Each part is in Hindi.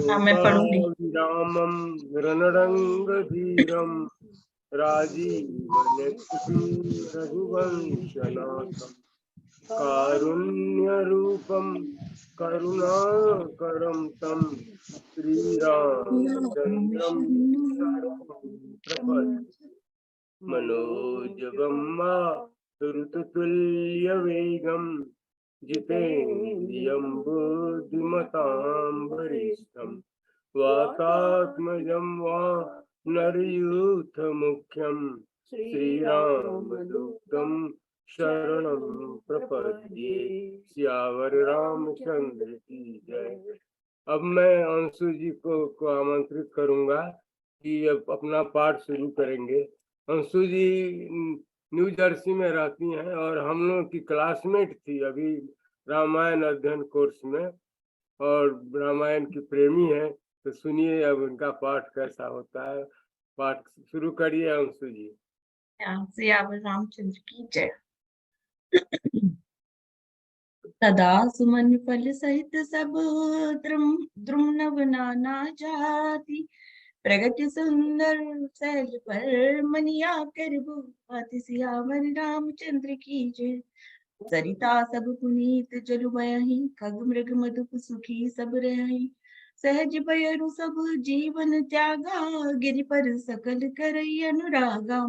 हाँ मैं पढ़ूंगी। रामम रणरंगधीरम राजीवनेत्रम रघुवंशनाथम कारुण्यरूपम करुणाकरं तं श्रीरामचन्द्रं प्रपद्ये मनोजवं मारुततुल्यवेगं जितेन्द्रियं बुद्धिमतां वरिष्ठं वातात्मजं वा नरयूथमुख्यं श्रीरामदूतं शरणं प्रपद्ये। सियावर रामचंद्र की जय। अब मैं अंशु जी को आमंत्रित करूंगा कि अब अपना पाठ शुरू करेंगे। अंशु जी न्यू जर्सी में रहती हैं और हम लोग की क्लासमेट थी अभी रामायण अध्ययन कोर्स में, और रामायण की प्रेमी है। तो सुनिए अब उनका पाठ कैसा होता है। पाठ शुरू करिए अंशु जी। सियावर रामचंद्र की जय। सदा सुमन फल सहित सब द्रुम नाना जाति प्रगति सुंदर सहज पर मनिया कर बुआति सियावर रामचंद्र की जय। सरिता सब पुनीत जलु बयहि खग मृग मधुप सुखी सब रहि सहज बयरु सब जीवन त्यागा गिरि पर सकल करई अनुरागा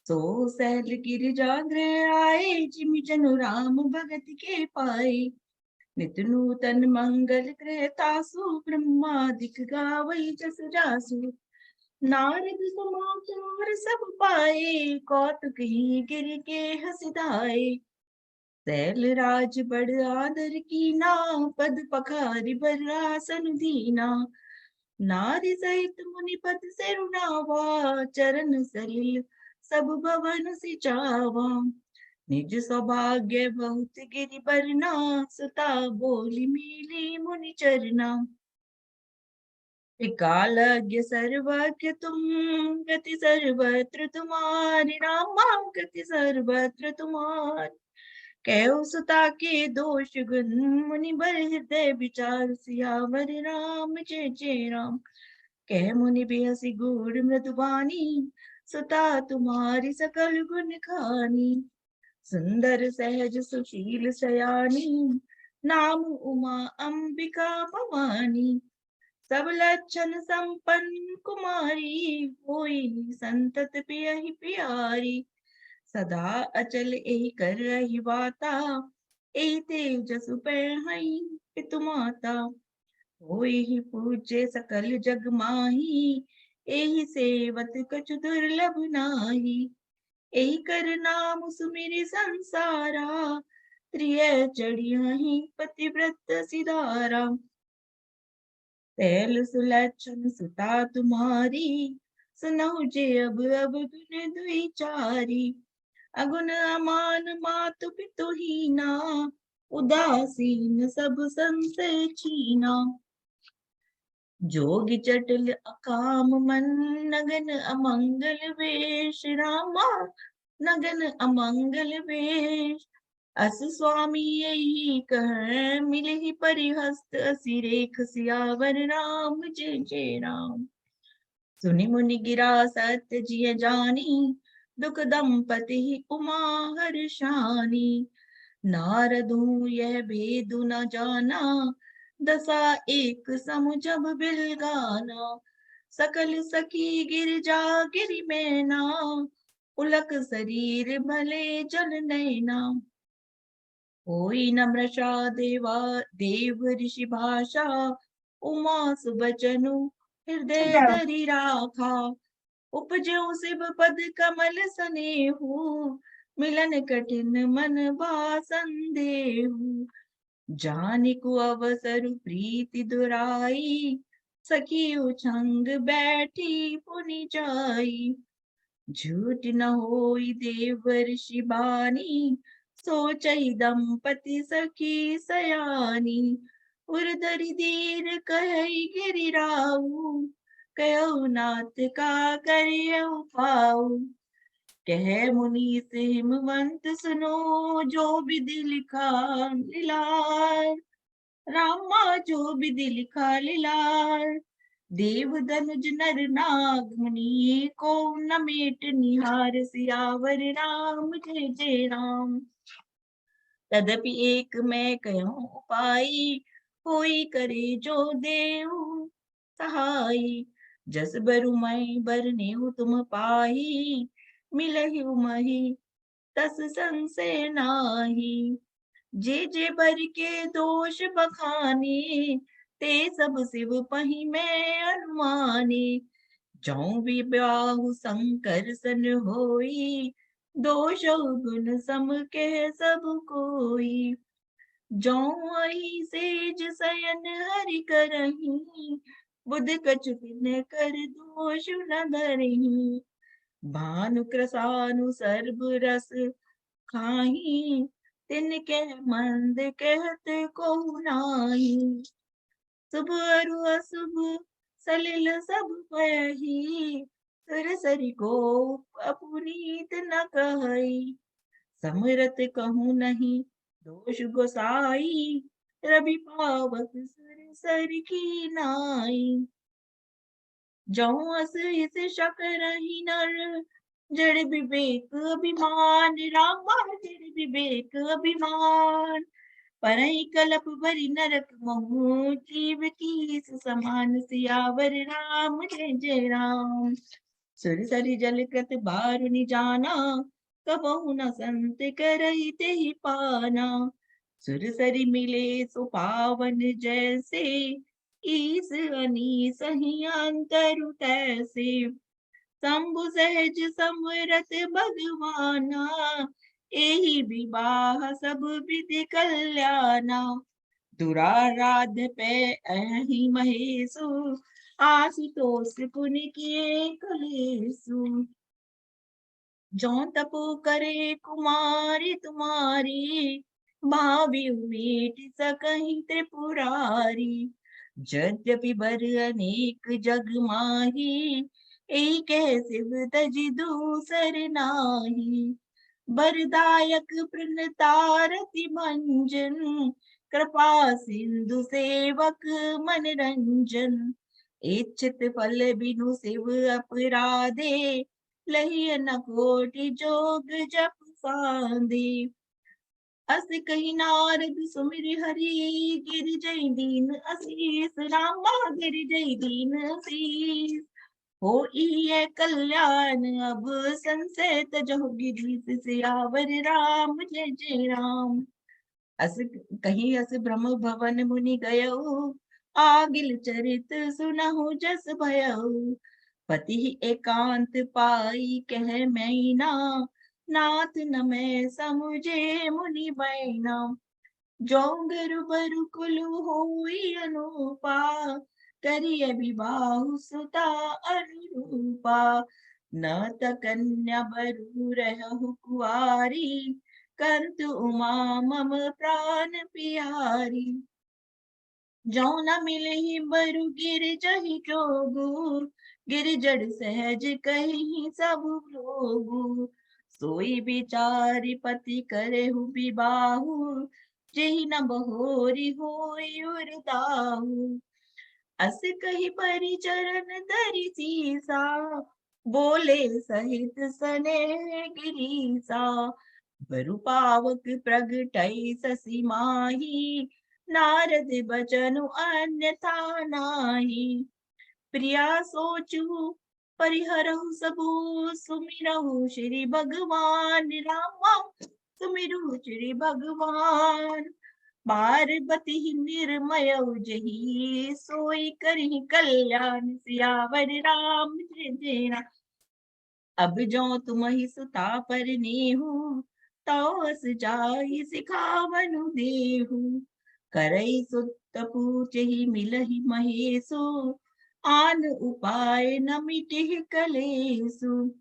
सो सहल गिरिजाग्र आए जिमि जनु राम भगत के पाए नित नूतन मंगल कृतासु ब्रह्मादिक गावई जस जासु नारद समाचार सब पाए कौतुक ही गिर के हसिदाए सैल राज बड़ आदर कीना पद पखारि बरासन दीना नारी सहित मुनिपत सिरुनावा चरण सलिल सब भवन सिचावा निज सौभाग्य बहुत गिरि बरना सुता बोली मिली मुनि चरना कालज्ञ सर्वज्ञ तुम गति सर्वत्र तुम्हारी रामा गति सर्वत्र तुम्हारी कहो सुता के दोष गुण मुनि बर हृदय विचार सियावर राम जय जय राम कह मुनि बेहसी गूढ़ मृदुबानी सुता तुम्हारी सकल गुण खानी सुंदर सहज सुशील सयानी नाम उमा अंबिका भवानी सब लक्षण संपन्न कुमारी होई संतत पियहि प्यारी सदा अचल एहि कर रही वाता एहि तेजस पहई पितु माता होई ही पूज्य सकल जग माही एहि सेवत कछु दुर्लभ नाही एहि कर नाम सुमिरि संसारा त्रिय चढ़ियहि पतिव्रत सिधारा तैल सुलक्षण सुता तुम्हारी सुनहु जे अब गुण दुई चारी अगुण अमान मातु पितु हीना उदासीन सब संशय छीना जोगी जटिल अकाम मन नगन अमंगल वेश रामा नगन अमंगल वेश अस स्वामी यही कह मिले ही परिहस्त असी रेख सियावर राम जय जय राम सुनि मुनि गिरा सत्य जिय जानी दुख दंपति उमा हर्षानी नारदू यह भेदु न जाना दशा एक सम जब बिलगाना सकल सखी गिरजा गिरि मैना उलक शरीर भले जल नैना कोई न मृषा देवा देव ऋषि भाषा उमा सुबचनु हृदय धरि राखा उपजो शिव पद कमल सनेहु मिलन कठिन मन संदेहु जानिकु अवसर प्रीति दुराई सखी उछंग बैठी पुनि जाई झूठ न होई देव ऋषि बानी सोचई दंपति सखी सयानी उर्धरि धीर कहई गिरिराऊ कहो नाथ का करियऊ पाऊ कह मुनि से हिमवंत सुनो जो विधि लिखा लीलार रामा जो विधि लिखा लीलार, देव धनुज नर नाग मुनि को न मेट निहार, सियावर राम जय जय राम। तदपि एक मैं कहूँ उपाय, कोई करे जो देव सहाय। जस बरु मैं बरनेऊ तुम पाही, मिलहि मही तस संशय नाही। जे बर के दोष बखाने, ते सब शिव पही मैं अनुमाने। जौं विबाहु शंकर सन होई, दोष गुण सम कह सब कोई। जौं अहि सेज शयन हरि करहीं, बुध कछु बिन कर दोष न धरहीं। भानु कृसानु सर्ब रस खाही, तिनके मंद कहत को नाही। शुभ अरु अशुभ सलिल सब पयहि, सुरसरि को अपुनीत न कहई। समरत कहूँ नहीं दोष गोसाई, रवि पावक सुरसरि की नाई। जौं अस इस शक रही नर, जड़ विवेक अभिमान, रामा जड़ विवेक अभिमान। परई कलप भरी नरक महु, जीव की समान, सियावर राम जय जय राम। सुरसरि जल कृत बारुनि जाना, कबहु न संत करहि तेहि पाना। सुरसरि मिले सो पावन जैसे, ईस अनीस ही अंतरु तैसे। शंभु सहज समरत भगवाना, एहि विवाह सब विधि कल्याणा। दुराराध्य पे अहि महेशु, आशुतोष पुनि किए कलेसु। जौं तपु करे कुमारी तुम्हारी, भावी उमेट सकहि त्रिपुरारी। यद्यपि बर अनेक जग माही, एक शिव तजि दूसर नाही। बरदायक प्रणतारति भंजन, कृपा सिंधु सेवक मनरंजन। इच्छित फल बिनु शिव अपराधे, लहिय न कोटि जोग जप साधे। अस कहि नारद सुमिर हरि, गिर जय दीन असीस, रामा गिर जय दीन असीस। हो ये कल्याण अब संशय तजहु गिरीश, सियावर राम जय जय राम। अस कहीं अस ब्रह्म भवन मुनि गयऊ, आगिल चरित सुनहु जस भयऊ। पति एकांत पाई कह मैना, नाथ न मैं समुझे मुनि बैना। जौगर बरु कुलु होई अनुपा, करिय विबाहु सुता अनुरूपा। न त कन्या बरु रहु कुआरी, करतु उमा मम प्राण पियारी। जौं न मिलहि बरु गिर जहि जोगु, गिर जड़ सहज कहि सब लोगु। सोई बिचारी पति करहु विबाहु, जेहि न बहोरी होई उरदाहु। अस कहि परिचरण धरि सीसा, बोले सहित सनेह गिरीसा। बरु पावक प्रगटै शशि माही, नारद बचनु अन्यथा नाही। प्रिया सोचु परिहरहु सबु, सुमिरहु श्री भगवान, रामा सुमिरहु श्री भगवान। पार्वती निर्मय जही, सोई करहि कल्याण, सियावर राम जय जय राम। अब जो तुम ही सुता पर नेहु, तो अस जाहि सिखावनु देहु। करई सुत पूछहि मिलहि महेशु, आन उपाय न मिटिहि कलेसु।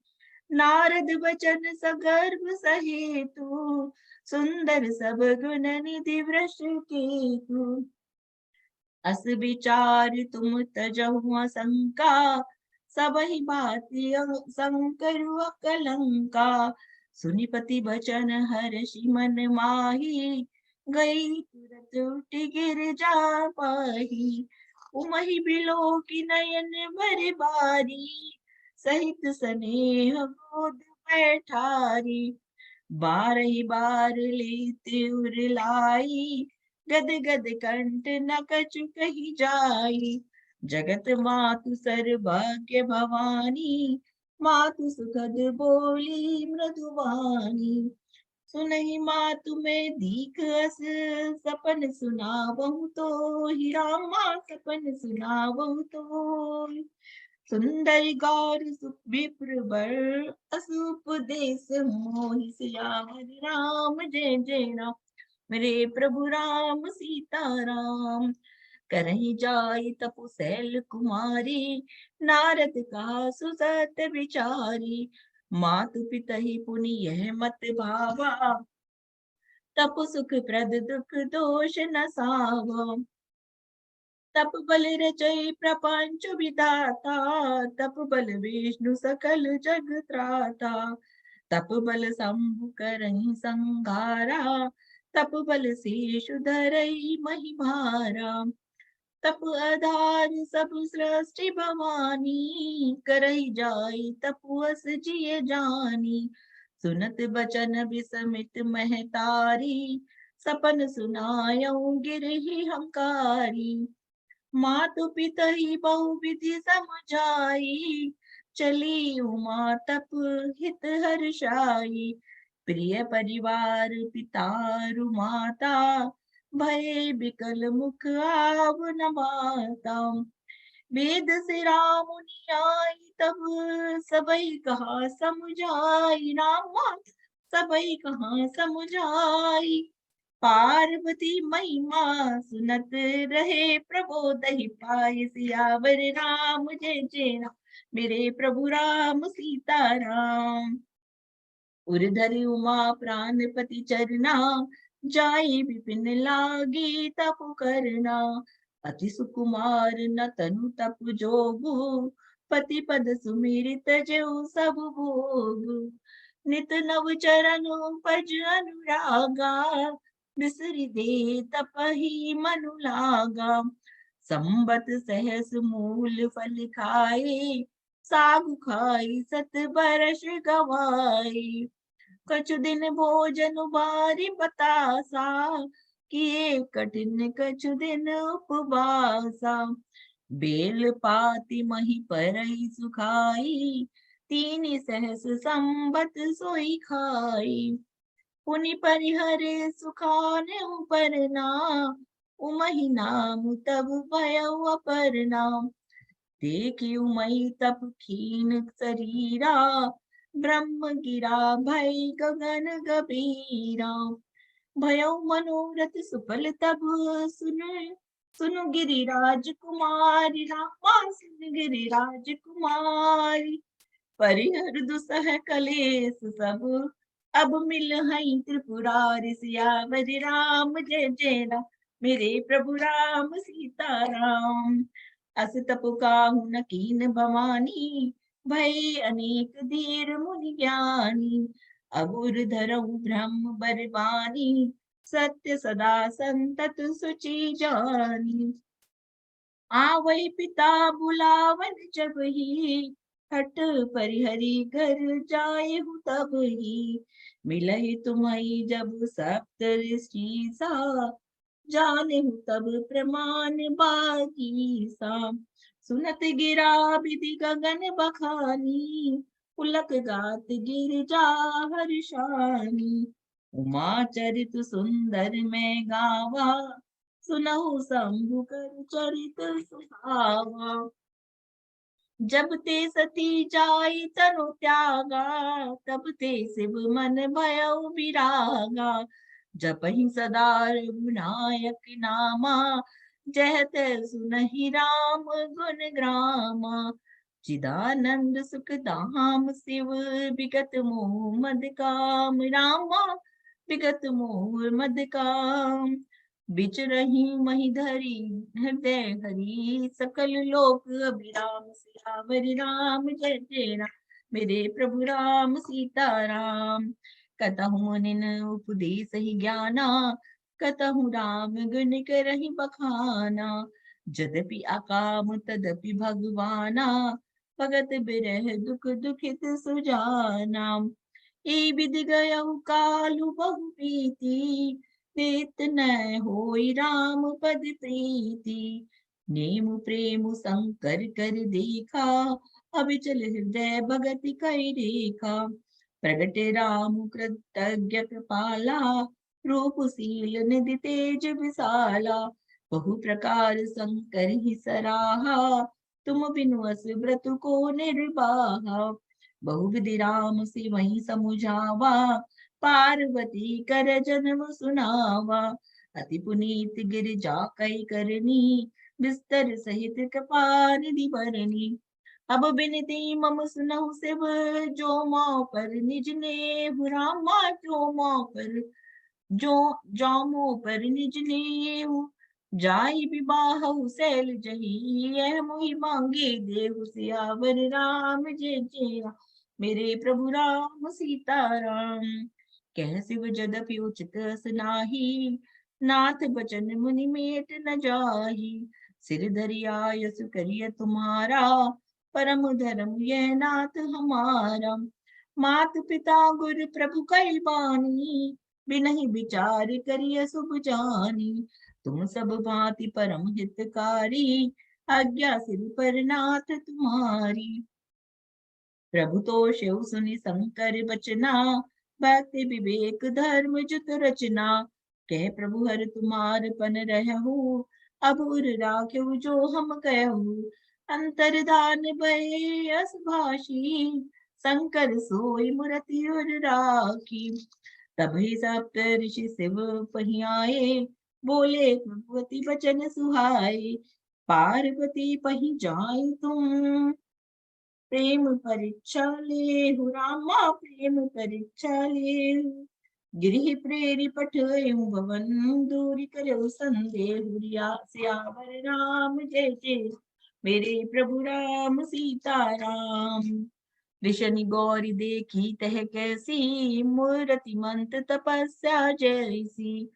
नारद बचन सगर्भ सहेतु, सुंदर सब गुण निधि वृष केतु। अस विचार तुम तजहुआ शंका, सबहि भांति शंकर कलंका। सुनिपति बचन हर्षि मन माही, गई तुरत उठ गिर जा पाही। उमहि बिलो की नयन भर बारी, सहित स्नेह गोद बैठारी। बारही बार लेते उरलाई, गद गद कंठ न कछु कही जाई। जगत मातु सर्वभाग्य भवानी, मातु सुखद बोली मृदुवानी। सुनहि मातु में दीख अस, सपन सुनावहु तो ही रामा, सपन सुनावहु तो। सुंदर गौर विप्र वर, असूप देश मोहि सियावर राम, जय जय राम। मेरे प्रभु राम सीताराम। करहि जाई तपु सैल कुमारी, नारद कहा सुसत विचारी। मातु पितहि पुनि यह मत भावा, तपु सुख प्रद दुख दोष न सावा। तप बल रचई प्रपंच विधाता, तप बल विष्णु सकल जग त्राता। तप बल शंभु करहि संघारा, तप बल शेष धरई महि भारा। तप आधार सब सृष्टि भवानी, करहि जाई तपुअस जिय जानी। सुनत बचन विसमित महतारी, सपन सुनायऊ गिरहि हंकारी। मातु पितहि बहु विधि समझाई, चली उमा तप हित हर्षाई। प्रिय परिवार पितारु माता, भय बिकल मुख आव न माता। वेद से राम मुनि आई तब, सबई कहा समुझाई रामा, सबई कहा समुझाई। पार्वती महिमा सुनत रहे, प्रबोधहि पाय सियावर राम, जय जय राम। मेरे प्रभु राम सीताराम। उर्धरि उमा प्राणपति चरना, जाई विपिन लागी तप करना। अति सुकुमार न तनु तप जोगु, पति पद सुमिरित जेउ सब भोगु। नित नव चरण पज अनुरागा, बिसरि दे तपहि मनु लागा। संबत सहस मूल फल खाए, सागु खाई सत बरस गवाई। कछु दिन भोजन बारी बतासा, किए कठिन कछु दिन उपवासा। बेल पाती मही परई सुखाई, तीन सहस संबत सोई खाई। पुनि परिहरे सुखाने उपरना, उमहि नाम तब भयउ अपरना। देखी उमई तप खीन शरीरा, ब्रह्म गिरा भय गगन गभीरा। भयउ मनोरथ सुफल तब, सुन सुनु गिरिराज कुमारी रामा, सुन गिरिराज कुमारी। परिहर दुसह कलेस सब, अब मिल हई त्रिपुरारि सियावर राम, जय जय राम। मेरे प्रभु राम सीताराम। अस तपु काहू न कीन भवानी, भय अनेक धीर मुनि ज्ञानी। अगुर धरऊ ब्रह्म बरबानी, सत्य सदा संतत सुचि जानी। आवै पिता बुलावन जब ही, हट परिहरि घर जाए हूँ तब ही। मिलहि तुम्हई जब सप्त ऋषि सा, जाने हूँ तब प्रमाण बाकी सा। सुनत गिरा विधि गगन बखानी, पुलक गात गिरजा हर्षानी। उमा चरित सुंदर में गावा, सुनहु शंभु कर चरित सुहावा। जब ते सती जाई तनु त्यागा, तब ते शिव मन भयउ विरागा। जपहि सदा रघुनायक नामा, जहत सुनहि राम गुण ग्रामा। चिदानंद सुख धाम शिव, विगत मोह मद काम रामा, विगत मोह मद काम। बिचरहि महिधरी हृदय हरि, सकल लोक अभिराम सियावर राम, जय जय राम। मेरे प्रभु राम सीताराम। कतहु निन उपदेश ही ज्ञाना, कतहु राम गुण करहि बखाना। यद्यपि अकाम तदपि भगवाना, भगत बिरह दुख दुखित सुजाना। ए विधि गयउ कालु बहु प्रीति, देत न होई राम पद प्रीति। नेम प्रेम शंकर कर देखा, अविचल हृदय भगत कई रेखा। प्रगट राम कृतज्ञ कृपाला, रूपशील निधि तेज विशाला। बहु प्रकार शंकर ही सराहा, तुम बिनु अस व्रत को निर्वाहा। बहु विधि राम से वही समुझावा, पार्वती कर जन्म सुनावा। अति पुनीत गिरिजा कई करनी, बिस्तर सहित कृपानिधि भरनी। अब बिनती मम सुनहु शिव, जो माँ पर निज नेहु रामा। जो माँ पर जो जामो पर निज नेहु, जाई विवाहु शैल जही। यह मोहि मांगे देहु, सियावर राम जय जय राम। मेरे प्रभु राम सीताराम। कह शिव जदपि उचित अस नाही, नाथ बचन मुनि मेट न जाही। सिर धरिया यस करिय तुम्हारा, परम धर्म यह नाथ हमारा। मात पिता गुरु प्रभु कई बानी, बिनहि विचार करिय शुभ जानी। तुम सब भांति परम हितकारी, आज्ञा सिर पर नाथ तुम्हारी। प्रभु तो शिव सुनि शंकर बचना, भक्ति विवेक धर्म जुत रचना। कह प्रभु हर तुम्हार पन रहु, अब उर राख्यु जो हम कहु। अंतर्धान भय अस भाषी, शंकर सोई मूर्ति उर राखी। तभी सप्त ऋषि शिव पही आए, बोले प्रभुति बचन सुहाए। पार्वती पही जाई तुम, प्रेम परीक्षा ले रामा। प्रेम परीक्षा ले गिरि प्रेरी पठयु भवन, दूरी करऊ संदेह सियावर राम जय जय। मेरे प्रभु राम सीताराम। विषनि गौरी देखी तह कैसी, मूर्ति मंत तपस्या जैसी।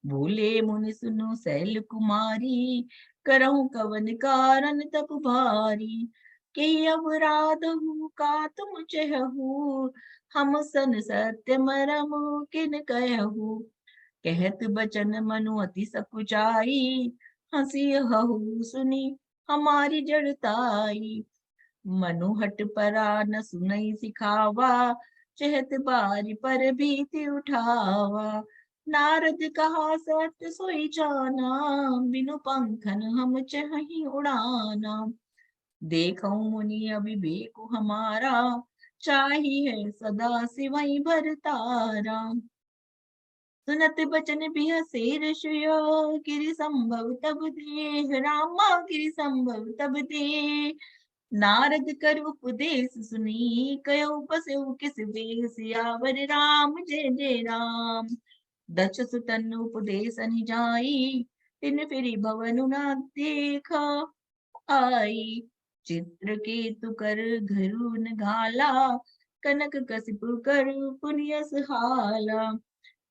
बोले मुनि सुनो शैल कुमारी, करहु कवन कारण तप भारी। के अपराध हूँ का तुम चहु, हम सन सत्य मरम किन कहु। कहत बचन मनु अति सकुचाई, हंसी हहु सुनी हमारी जड़ताई। मनुहट परा न सुनई सिखावा, चहत बारी पर भीति उठावा। नारद कहा सत्य सोई जाना, बिनु पंखन हम चहि उड़ाना। देखो मुनि अविवेक हमारा, चाहिए सदा सिवई भरतारा। सुनत बचन बिहसे ऋषियो, गिरि संभव तब दे रामा। गिरि संभव तब दे नारद कर उपदेश सुनी, कयो बसउ किस बेस। सियावर राम जय जय राम। दक्ष सुतन उपदेश नि जाई, तिन फिरी भवनु न देखा आई। चित्र केतु कर घरुन घाला, कनक कसिपु कर पुनिय सुहाला।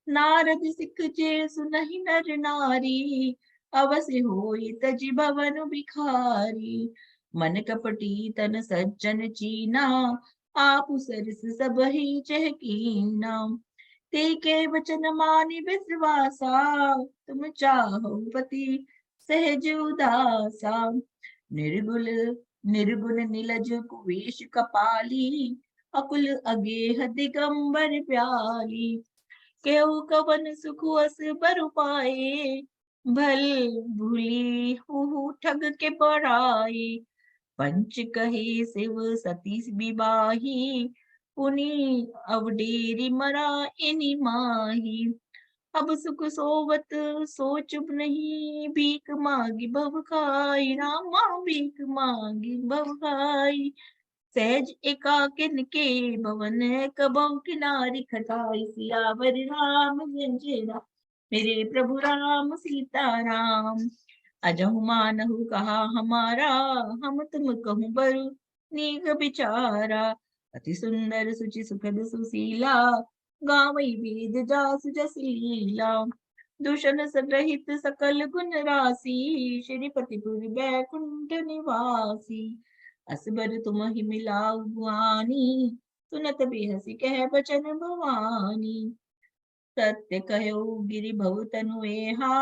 नारद सिख जे सुनहि नर नारी, अवश्य होई तजि भवन भिखारी। मन कपटी तन सज्जन चीना, आपु सरस सब ही चहकीना। ते के वचन मानि विश्वासा, तुम चाहो पति सहज उदासा। निर्गुल निर्गुण निलज कुवेश कपाली, अकुल अगेह दिगंबर प्याली। केहू कवन सुख अस बर पाए, भल भूली हूँ ठग के पराई। पंच कहे शिव सती विवाही, पुनि अवडेरी मरा इनि माही। अब सुख सोवत सोचुब नहीं, भीख मांगी भव खाई। रामा भीख मांगी भव खाई। सहज एकाकिन के भवन, कबहु किनारी खटाई। सियावर राम जय जय राम। मेरे प्रभु राम सीताराम। अजहु मानहु कहा हमारा, हम तुम कहूँ बरु नीक बिचारा। अति सुंदर सुचि सुखद सुशीला, गावई वेद जासु जस लीला। दूषण रहित सकल गुण राशि, श्रीपतिपुर बैकुंठ निवासी। असबर तुम ही मिलाऊ गुआनी, सुनत बिहसी कह बचन भवानी। सत्य कहो गिरि भव तनु एहा,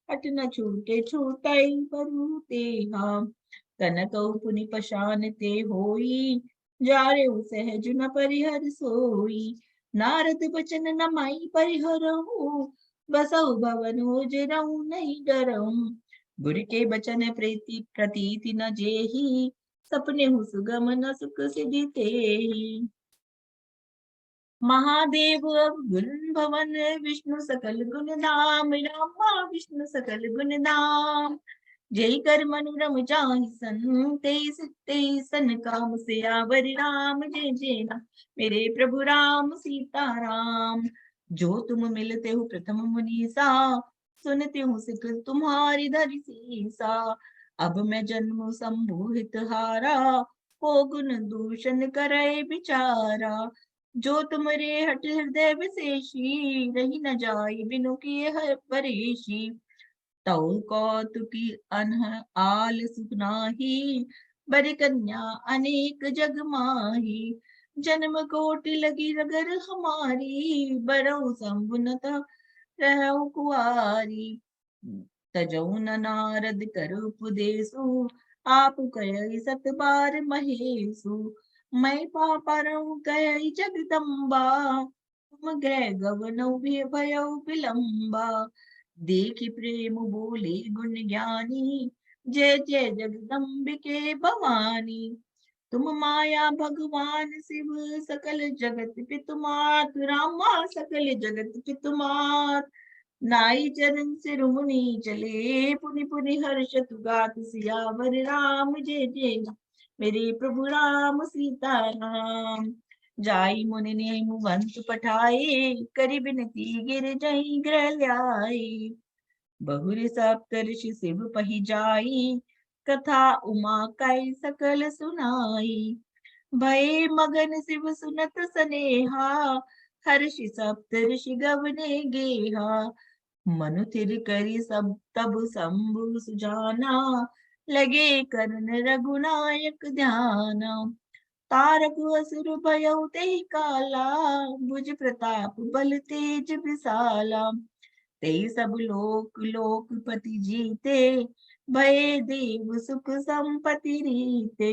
हट न छूटे छूटई परु तेहा। कनकऊ पुनि पशान ते होई, जारे सहज न परिहर सोई। नारद बचन न माई परिहरहु, बसहु भवन ओजरहु नहीं डरहु। गुर के बचन प्रीति प्रतीति न जेहि, सपने हु सुगम न सुख सिधि तेहि। महादेव गुण भवन विष्णु सकल गुण नाम, रामा विष्णु सकल गुण नाम। जय कर मनुरम जाहि सन, तेई सन काम से आवर राम। जय जय राम मेरे प्रभु राम सीताराम। जो तुम मिलते हो प्रथम मुनीसा, सुनते हो सिख तुम्हारी धरि सीसा। अब मैं जन्म संभूहित हारा, को गुण दूषण करे बिचारा। जो तुमरे हट हृदय विशेषी, रही न जाई बिनु किए परेशी। तौ कौतुकी अनह आल सुख नाही, बरी कन्या अनेक जग माही। जन्म कोटि लगी रगर हमारी, बरऊ संबुनत रहु कुआरी। तजौ न नारद कर उपदेसु, आप कह सत बार महेशु। मैं पापरऊ कह जगदम्बा, तुम ग्रह गवनौ भयउ विलंबा। देखि प्रेम बोले गुण ज्ञानी, जय जय जगदम्बिके भवानी। तुम माया भगवान शिव, सकल जगत पितुमात रामा। सकल जगत पितुमात, नाई चरण सिर मुनि चले। पुनि पुनि हर्षत गात सियावर राम। जय जय राम मेरे प्रभु राम सीताराम। जाई मुनि ने मुवंत पठाए, करि बिनती गिर जहीं गृह ल्याए। बहुरि सप्तऋषि शिव पहि जाई, कथा उमा कै सकल सुनाई। भय मगन शिव सुनत सनेहा, हर्षि सप्तऋषि गवने गेहा। मनु थिर करी सब तब शंभु सुजाना, लगे करन रघुनायक ध्याना। तारक असुर भयउ तेहि काला, भुज प्रताप बल तेज विशाला। तेई सब लोक लोकपति जीते, भय देव सुख संपति रीते।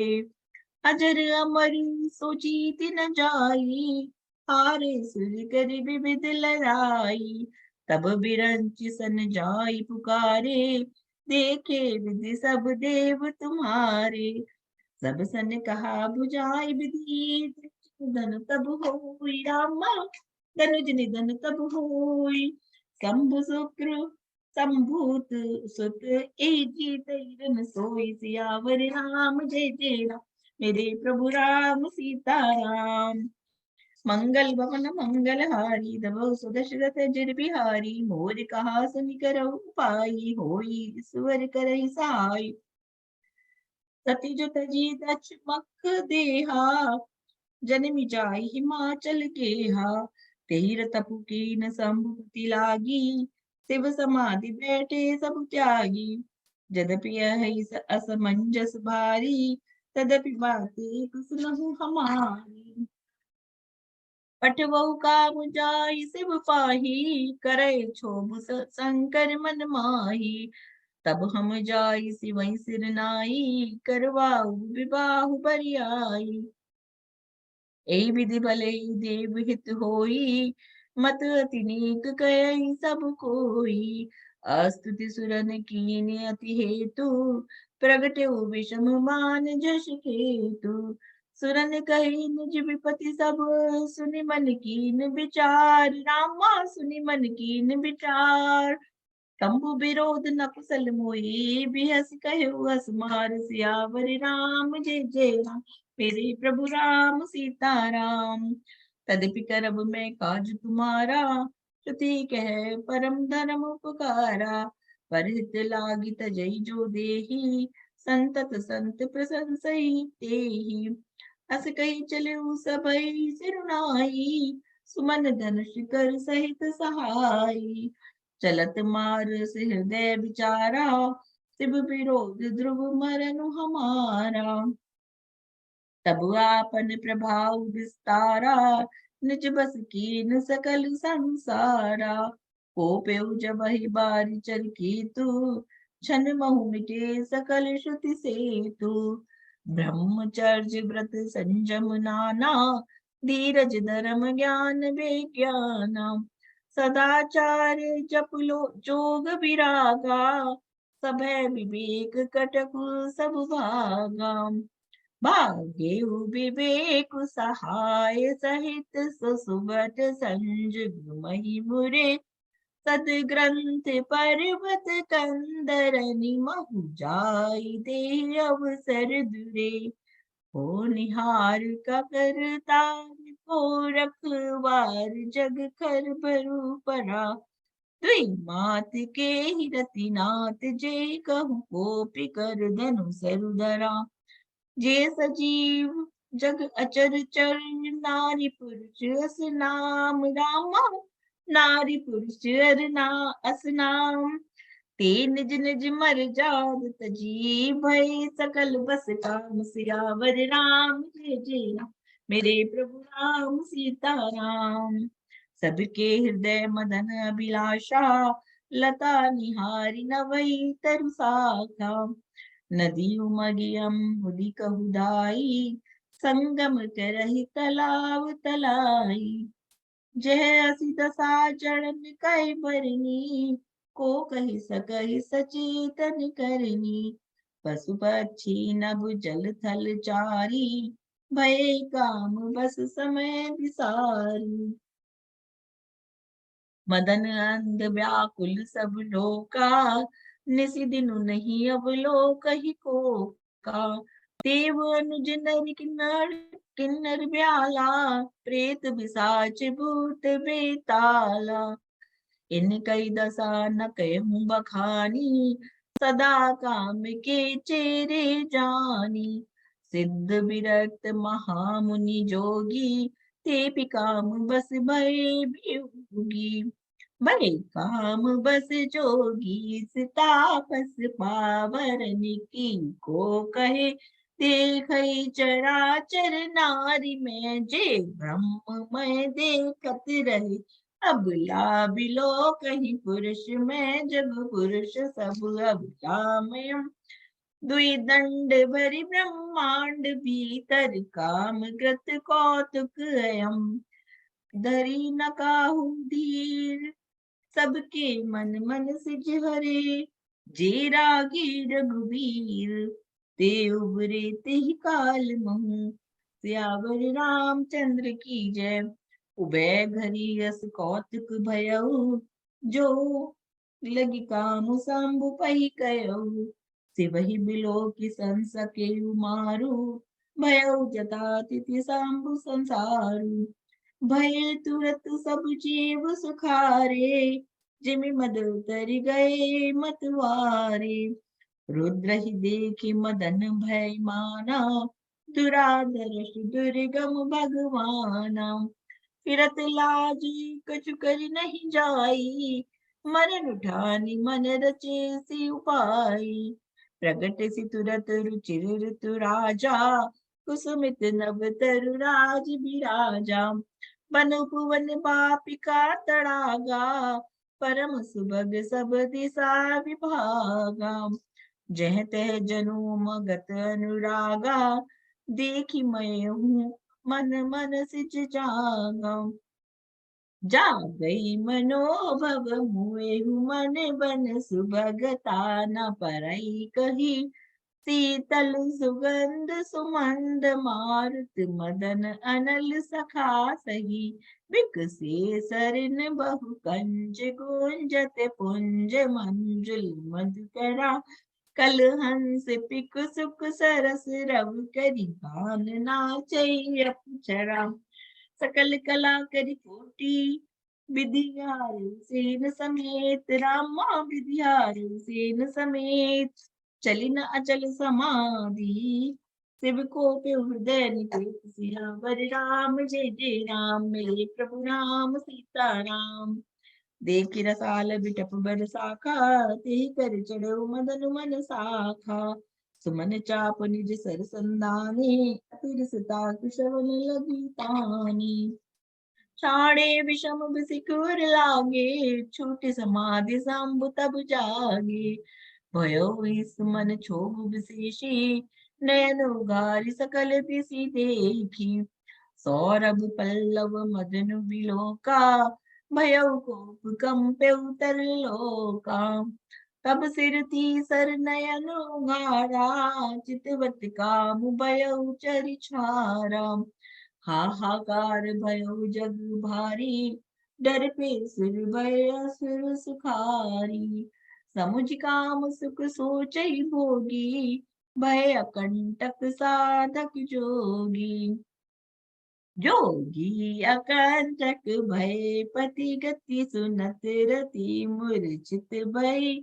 अजर अमर सो जीत न जाई, हारे सुर कर विविध लड़ाई। तब बिरंच सन जाई पुकारे, देखे विधि सब देव तुम्हारे। सब सन कहा भुजाई विधि, धन तब होई रामा। धनुज निधन तब होई, शंभु शुक्र संभूत सुत ए जीत रन सोई। सियावर राम जय जय राम मेरे प्रभु राम सीताराम। मंगल भवन मंगल हारी, दबो सुदशरथ जिर बिहारी। मोर कहा सुनि करउ पाई, होई ईश्वर करहि सहाय। सती जो तजी दक्ष मख देहा, जन्मि जाई हिमाचल गेहा। तेहिर तपु कीन संभुति लागी, शिव समाधि बैठे सब त्यागी। यद्यपि यही असमंजस भारी, तदपि बाते सुनहु हमारी। पठवहु काम जाई शिव पाही, करे क्षोभ शंकर मन माही। तब हम जाई सिवै सिर नाई, करवाऊ विवाह बरियाई। एहि विधि भले देव हित होई, मत अति नीक कहि सब कोई। अस्तुति सुरन कीन अति हेतु, प्रगटेउ विषम मान जस केतु। सुरन कहि निज विपति सब, सुनि मन कीन विचार। रामा सुनि मन कीन विचार। शंभु विरोध न कुशल मोई, बिहस कहु हस मार। सियावर राम जय जय राम मेरे प्रभु राम सीताराम। तदपि करब मैं काज तुम्हारा, श्रुति कह परम धर्म उपकारा। परहित लागी तजई जो देही, संतत संत प्रशंसई तेहि। अस कही चले सबई सिरुनाई, सुमन धनुष कर सहित सहाई। चलत मारस हृदय विचारा, शिव विरोध ध्रुव मरनु हमारा। तब आपन प्रभाव विस्तारा, निज बस कीन सकल संसारा। कोपेउ जबहि बारी चल कीतु, छन महु मिटे सकल श्रुति सेतु। ब्रह्मचर्य व्रत संयम नाना, धीरज धर्म ज्ञान विज्ञाना। सदाचार जप लो जोग विरागा, सभय विवेक कटकु सब भागा। भाग्यु विवेक सहाय सहित, सुसुबत संजुग महि मुरे। सदग्रंथ पर्वत कंदरनि, महु जाई दे अवसर दुरे। हो निहार का करतार, को रखवार जग खर भरु परा। दुई मात के ही रति नाथ, जे कहूँ कोपि कर धनु सरुदरा। जे सजीव जग अचर चर, नारी पुरुष अस नाम रामा। नारी पुरुष अर ना अस नाम, ते निज निज मर जात तजी। भय सकल बस काम सियावर राम, जय जय राम मेरे प्रभु राम सीताराम। सबके हृदय मदन अभिलाषा, लता निहारी नवई तरु शाखा। नदी उमगी अम्बुदि कहुदाई, संगम करहि तलाव तलाई। जह असी दशा चरण कई बरनी, को कहि सकहि सचेतन करनी। पशु पक्षी नभ जल थल चारी, भय काम बस समय विसारी। मदन अंध व्याकुल सब लोका, निसि दिनु नहीं अब लोक ही को का। देव अनुज नर किन्नर ब्याला, प्रेत पिशाच भूत बेताला। इन कई दशा न कहूँ बखानी, सदा काम के चेरे जानी। सिद्ध विरक्त महामुनि जोगी, ते भी काम बस भय वियोगी। भय काम बस जोगी, तापस पावरन की को कहे। देखई चराचर नारी में, जे ब्रह्ममय देखत रहे। अबला बिलो कहीं पुरुष में, जब पुरुष सब अबलामय। दुई दंड भरि ब्रह्मांड भीतर, काम कृत कौतुक अयम। धरी न काहू धीर, सबके मन मन सिज हरे। जे रागी रघुवीर, ते उबरे ते काल महु। सियावर रामचंद्र की जय। उभय घरी रस कौतुक भयउ, जो लगी काम शंभु पही कयउ। सिवहि बिलो की संसके मारू, भयउ जता तिथि शंभु संसारू। भय तुरत सब जीव सुखारे, जिमि मद उतर गए मतवारे। रुद्र ही देखी मदन भय माना, दुराधर दुर्गम भगवाना। फिरत लाज कछु कर नहीं जाई, मरन उठानी मन रचे सी उपाई। प्रगट सि तुरत रुचिर ऋतु राजा, कुसुमित नभ तरु राज बिराजा। बन उपवन बापिका तड़ागा, परम सुभग सब दिशा विभागा। जह तह जनु मगत अनुरागा, देखी मैं हूँ मन मन सिज जागा। जा गई मनोभव मुएहु मन बन, सुभगता न परई कही। शीतल सुगंध सुमंद मारुत, मदन अनल सखा सही। बिकसे सरन बहु कंज, गुंजत पुंज मंजुल मधुकरा। कल हंस पिक सुख सरस रव, करि गान नाचै अप्सरा। सकल कला करि कोटि विधियारु सेन समेत। रामा विधियारु सेन समेत, चली न अचल समाधि। शिव को पे हृदय निकेत, सियावर राम जय जय राम मेरे प्रभु राम सीताराम। देखि रसाल बिटप बर साखा, तेहि कर चढ़ऊ मदन मन साखा। सुमन चाप निज सर संधाने, अतिरसता कुशवन लगी तानी। छाड़े विषम बिसिकुर लागे, छूट समाधि सांबु तब जागे। भयो इस मन क्षोभ विशेषी, नयन उगारि सकल दिशि देखी। सौरभ पल्लव मदन विलोका, भयउ कोप कंपेउ तरलोका। तब सिर तीसर नयन उघारा, चितवत काबू भयउ चरि छारा। हाहाकार भयो जग भारी, डर पे सुर भय असुर सुखारी। समुझ काम सुख सोचई भोगी, भय अकंटक साधक जोगी। जोगी अकंटक भय पति गति सुनत रति, मूर्छित भय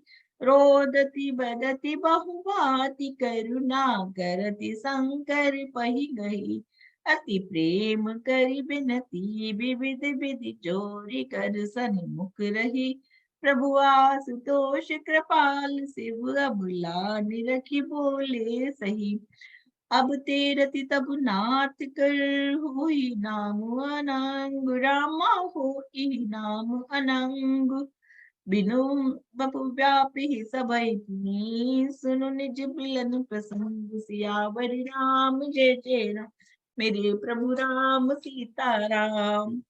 रोदति बदति बहुभाति। करुणा करति शंकर पहि गई, अति प्रेम करि बिनती। विविध विधि जोरी कर सन्मुख रही, प्रभु आशुतोष कृपाल शिव अबुला निरखी बोले सही। अब तेरति तब नाथ कर, होई नाम अनंग। रामा होई नाम अनंग, बिनु बपु व्यापी सबई पुनी। सुनु निज बिलन प्रसंग, सियावर राम जय जय राम। मेरे प्रभु राम सीताराम।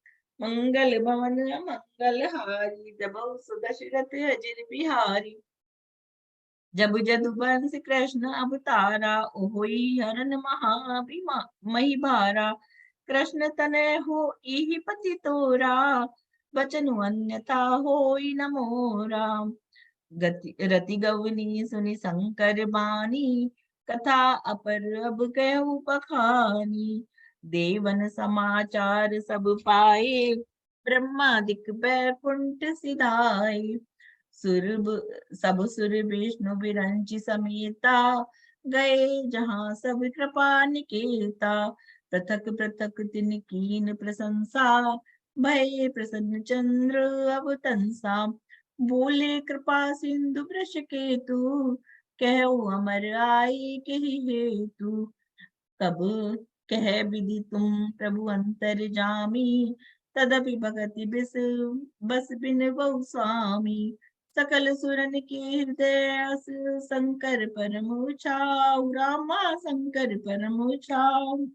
मंगल भवन मंगल हारी, जबउ सुदशरथ अजिर बिहारी। जब जदुवंश कृष्ण अवतारा, ओहि हरन मही भारा। कृष्ण तनय हो इहि पति तोरा, बचनु अन्यथा होई न मोरा। रति गवनी सुनि शंकर बानी, कथा अपर अब कहु पखानी। देवन समाचार सब पाए, ब्रह्मादिक बैकुंठ सिधाए। सुर सब सुर विष्णु बिरंची समेता, गए जहाँ सब कृपा निकेता। पृथक पृथक तिन कीन प्रशंसा, भय प्रसन्न चंद्र अवतंसा। बोले कृपा सिंधु वृष केतु, कहु अमर आई केहि हेतु। तब कह विधि तुम प्रभु अंतर जामी, तदपि भगति बिस बस बिन बहु स्वामी। सकल सुरन के हृदय अस, शंकर परम छाऊ। रामा शंकर परम छाऊ।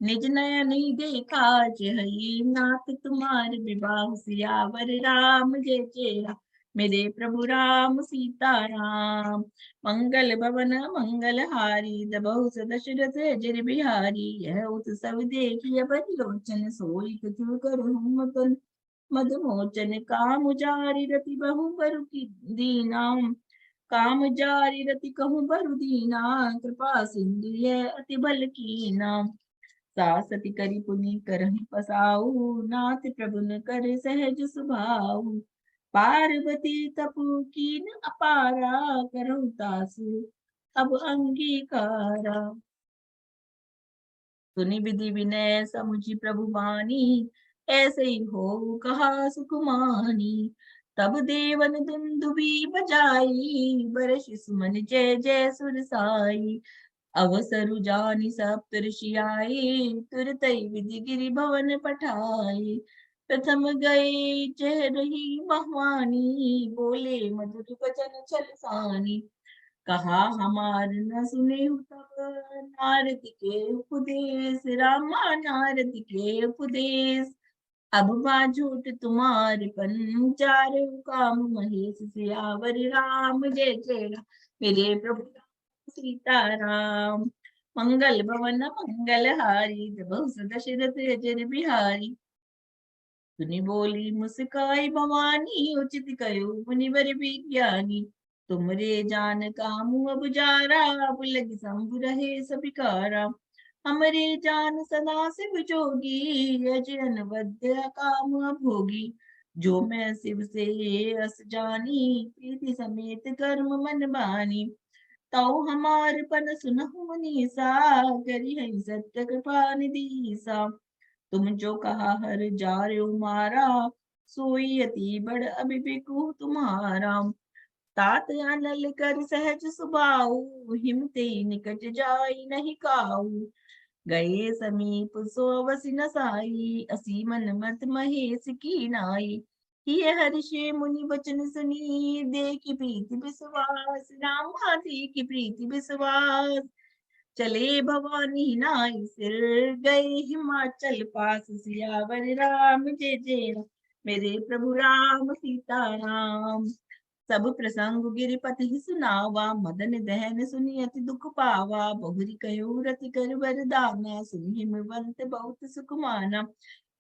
निज नयन देखा जही, नाथ तुम्हार विवाह। सियावर राम जय जय राम, मेरे प्रभु राम सीताराम। मंगल भवन मंगल हारी, दबहु दशरथ अजिर बिहारी। यह उत्सव देखिए बड़ी लोचन, सोई कछु करहु मगन मदमोचन। काम जारि रति बहु बरु की दीना, काम जारि रति कहूँ बरु दीना। कृपा सिंधु है अति बल कीना, सासति करि पुनि करहि पसाऊ। नाथ प्रभु न कर सहज सुभाऊ। पार्वती तपु कीन अपारा, करहु तासु अब अंगीकारा। सुनि विधि विनय समुझि प्रभु बानी, ऐसे ही हो कहा सुकुमानी। तब देवन दुंदुबी बजाई, बरस सुमन जय जय सुर साई। अवसरु जानि सप्तऋषि आए, तुरतै विधि गिरि भवन पठाए। प्रथम गए चह रही बहवानी, बोले मधुर वचन छल सानी। कहा हमार न सुने तब, नारद के उपदेश। रामा नारद के उपदेश, अब बाझूट तुम्हार पन। चारु काम महेश, सियावर राम जय जय राम। मेरे प्रभु राम सीताराम। मंगल भवन मंगल हारी, जबहु दशरथ अजिर बिहारी। सुनि बोली मुस्काई भवानी, उचित कयो मुनिवर विज्ञानी। तुमरे जान कामु अब जारा, अब लगी शंभु रहे सबिकारा। हमरे जान सदा शिव जोगी, अजय बद्ध काम भोगी। जो मैं शिव से अस जानी, प्रीति समेत कर्म मन बानी। तौ हमार पन सुनहु मुनीसा, करी है सत्य कृपा निधीसा। तुम जो कहा हर जार्यो मारा, सोई अति बड़ अभिपेकु तुम्हारा। तात अनल कर सहज सुबाऊ, हिमते निकट जाई नहीं काऊ। गए समीप सो बसी न साई, असी मन मत महेश की नाई। ये हर्षे मुनि बचन सुनी, देखी प्रीति विश्वास, राम हाथी की प्रीति विश्वास। चले भवानी नाई सिर, गए हिमाचल पास। सियावर राम जय जय राम, मेरे प्रभु राम सीताराम। सब प्रसंग गिरिपति सुनावा, मदन दहन सुनि अति दुख पावा। बहुरी कहो रति कर वरदाना, सुनि हिमवंत बहुत सुख माना।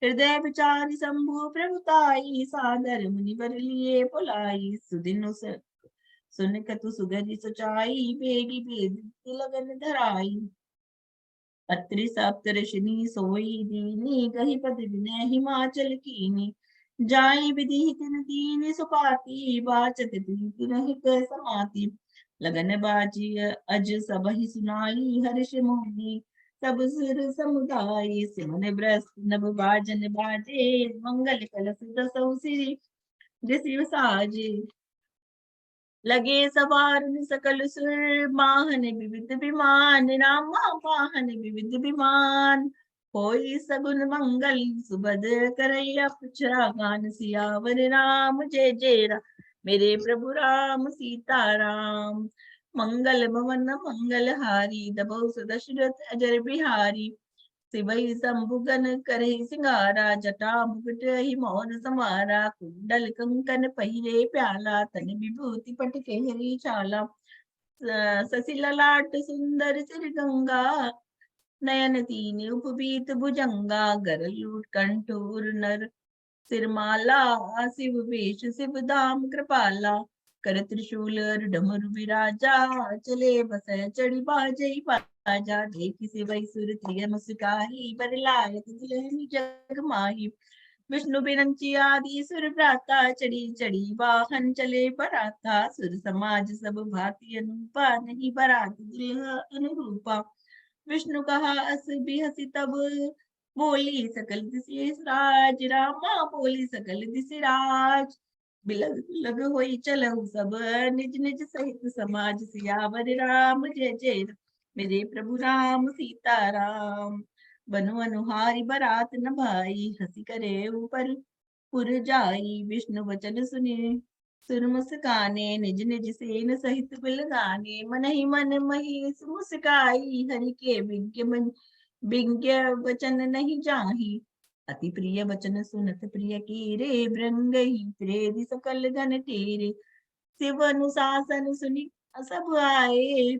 हृदय विचार शंभु प्रभुताई, सादर मुनि वर लिए पुलाई। सुदिन सुन कतु सुगरि सुचाई, बेगी बेद लगन धराई। अत्रि सप्तऋषिनि सोई दीनी, कहि पद विनय हिमाचल कीनी। जाई विधि तिन दीन सुपाती, बाचत प्रीति रहि कै समाती। लगन बाजी अज सबहि सुनाई, हर्ष मोहि सब सुर समुदाय। सिमन ब्रस्त नभ बाजन बाजे, मंगल कलश दसौ सिरि दिसि साजे। लगे सवार सकल सुर, माहन विविध विमान। रामा वाहन विविध विमान, होई सगुन मंगल सुभद्र करैया पुछरा गान। सियावर राम जय जय राम, मेरे प्रभु राम सीताराम। मंगल भवन मंगल हारी, दबौ दशरथ अजर बिहारी। सिवई शंभुगन करे सिंगारा, जटा मुकुट ही मौन समारा। कुंडल कंकन पहिरे प्याला, तन विभूति पट केहरी छाला। ससी ललाट सुंदर सिर गंगा, नयन तीन उपबीत भुजंगा। गरलूट कंठूर नर सिरमाला, शिव वेश शिव धाम कृपाला। कर त्रिशूल डमरु विराजा, चले बसै चढ़ी बाजै बाजा। देखि सिवै सुर त्रिय मुस्काई, बर लायत दुलहि जग माही। विष्णु बिरंची आदि सुर भ्राता, चढ़ी चढ़ी वाहन चले बराता। सुर समाज सब भांति अनूपा, नहीं बरात दुल्हा अनुरूपा। विष्णु कहा अस भी हसी तब, बोली सकल दिशेष राज। रामा बोली सकल दिश राज। बिलग बिलग होई चलहु सब, निज निज सहित समाज। सियावर राम जय जय राम, मेरे प्रभु राम सीताराम। बनु अनुहारी बरात न भाई, हसी करे ऊपर पुर जाई। विष्णु वचन सुने सुर मुस्काने, निज निज सेन सहित बिल गाने। मन ही मन महेश मुस्काई, हरि के विज्ञ वचन नहीं जाही। अति प्रिय वचन सुनत प्रिय कीरे, भृंगहि प्रेरि सकल गण तेरे। शिव अनुशासन सुनि सब आए,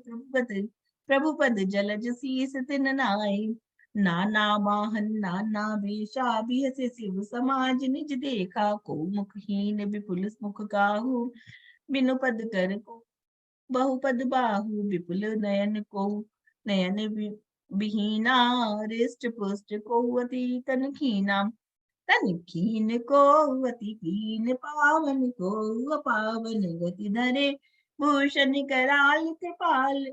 प्रभु पद जलज शीस तिन नाए। नाना वाहन नाना वेशा, बिहसे शिव समाज निज देखा। को मुखहीन विपुल मुख काहू, बिनु पद कर को बहुपद बाहु। विपुल नयन को नयन विहीना, हृष्ट पुष्ट को अति तन खीना। तन खीन को अति कीन, पावन को अपावन गति धरे। भूषण कराल कृपाल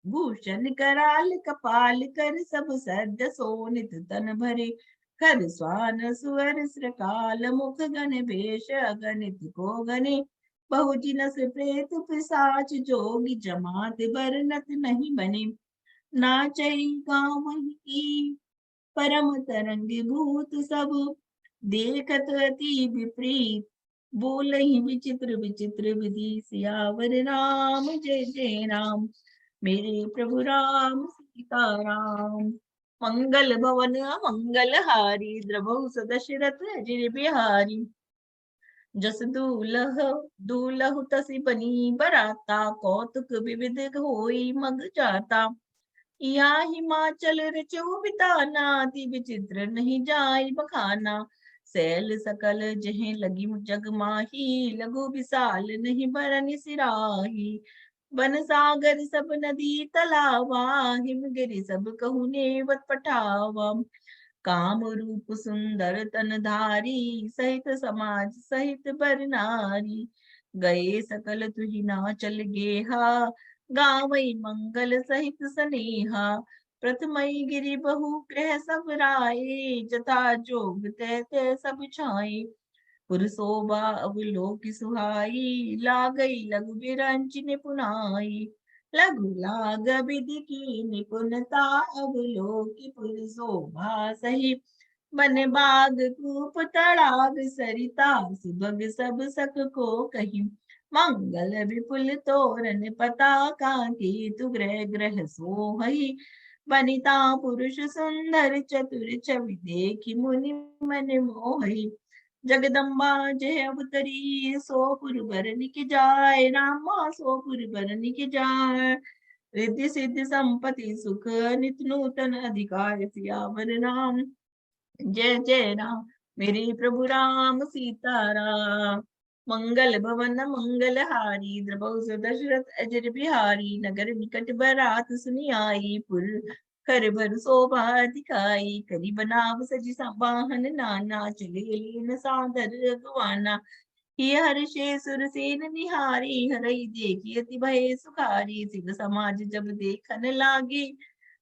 भूषण कराल कपाल, कर सब सद्य सोनित तन भरे। कर स्वान सुअर श्रकाल, मुख गण भेष अगणित को गणे। बहु जिनस प्रेत पिशाच, जोगी जमात बरनत नहीं बने। नाचई गाँव की परम तरंग भूत सब, देखत अति विपरीत। बोलहि विचित्र विचित्र विधि। सियावर राम जय जय राम, मेरे प्रभु राम सीताराम। मंगल भवन मंगल हारी, द्रवहु सदशरथ अजर बिहारी। जस दूलहु तसी बनी बराता, कौतुक विविध होई मग जाता। यहाँ हिमाचल रचो बिताना, अति विचित्र नहीं जाय बखाना। सैल सकल जहे लगी जग माही, लघु विशाल नहीं बरन सिराही। वन सागर सब नदी तलावा, हिमगिरि सब कहु नेवत पठावा। काम रूप सुंदर तन धारी, सहित समाज सहित बर नारी। गए सकल तुहि नाचल गेहा, गावई मंगल सहित सनेहा। प्रथमई गिरि बहु ग्रह सब राये, जथा जोग तह तह सब छाए। पुरसोबा अब लोक सुहाई, लागई लघु बिरंच निपुनाई। लघु लाग विधि की निपुणता, अब लोक पुरसोबा सही। बन बाग कूप तड़ाग सरिता, सुभग सब सख को कही। मंगल विपुल तोरण पताका, केतु ग्रह ग्रह सोहई। वनिता पुरुष सुंदर चतुर छवि, देखी मुनि मन मोहई। जगदम्बा जय अवतरी, सोपुर बरन की जाय, रामा सोपुर बरन की जाय। रिद्धि सिद्धि संपत्ति सुख, नित नूतन अधिकार, सियावर राम जय जय राम। मेरे प्रभु राम सीताराम। मंगल भवन मंगल हारी, द्रवहु दशरथ अजर बिहारी। नगर निकट बरात सुनी आई, पुर कर भर शोभा दिखाई। करी बनाव सजी वाहन नाना, चले लेन सादर रघुवाना। ही हर्षे सुरसेन निहारी, हरई देखी अति भय सुखारी। सिद्ध समाज जब देखन लागे,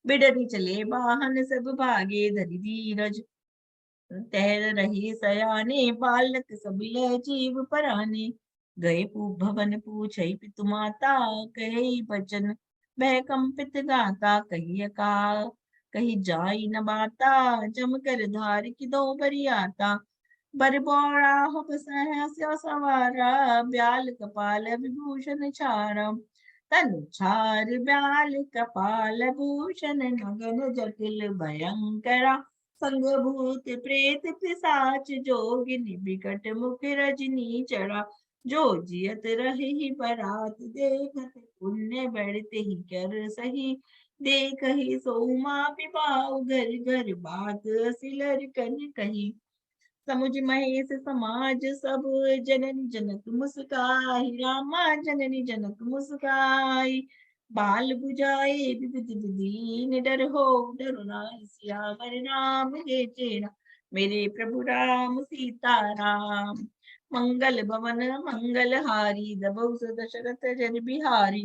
बिडरी चले वाहन सब भागे। धरि धीरज तैर रही सयाने, बालक सब लय जीव पराने। गए भवन पूछई पितु माता, कही बचन भय कंपित गाता। कही का कही जाई न बाता, जम कर धार की दो बरियाता। बर बौड़ा हो बसहस्यो सवारा, ब्याल कपाल विभूषण छारा। तनु छार ब्याल कपाल भूषण, नगन जटिल भयंकरा। संग भूत प्रेत पिशाच जोगिनी, बिकट मुख रजनी चढ़ा। जो जियत रहे ही बरात, देखत पुण्य बढ़ते ही कर सही। देख ही सोमा पिपाऊ, घर घर बात सिलर कन कही। समुझ महेश समाज सब, जननी जनक मुस्काई। रामा जननी जनक मुस्काई। बाल बुझाए विविध विधि, निडर हो डर नाहि। सियावर राम जय जय राम। मेरे प्रभु राम सीताराम। मंगल भवन मंगल हारी, दबौ दशरथ जन बिहारी।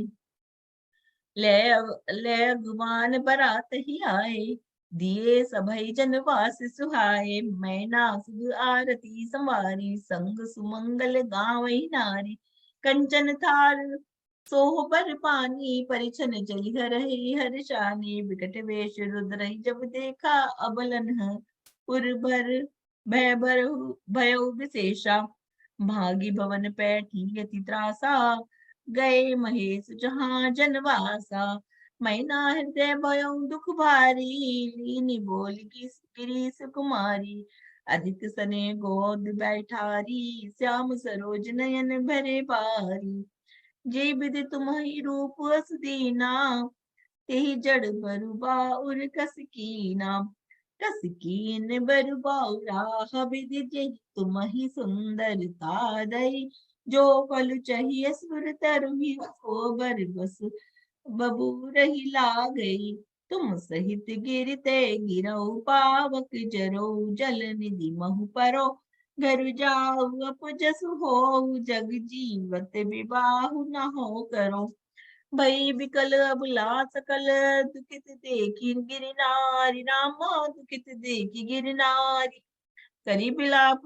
ले गुमान बरात ही आए, दिए सभई जनवास सुहाए। मैना सुध आरती संवारी, संग सुमंगल गावई नारी। कंचन थार सोहबर पानी, परिछन जलिहर हर्षानी। विकट वेश रुद्र जब देखा, अबलन उर्बर भयउ विशेषा। भागी भवन पैठी अति त्रासा, गए महेश जहाँ जनवासा। मैना हृदय भयो दुख भारी, लीनी बोल की गिरीश कुमारी। अधिक सने गोद बैठारी, श्याम सरोज नयन भरे बारी। जे विधि तुम्हारी रूप अस दीना, तेहि जड़ बरु बाउर कस कीना। कस कीन बरु बाउरा, विधि जेहि तुम्हि सुंदरता दई। जो फल चाहिए सुर तरु, को बर बस बबू रही ला गई। तुम सहित गिरते गिरऊ, पावक जरो जल निधि महु परो। घर जाऊ अपजसु हो, जग जीवत विबाहु न हो करो। भई विकल अबला सकल, दुखित देखी गिर नारी। रामा दुखित देखी गिर नारी। करी बिलाप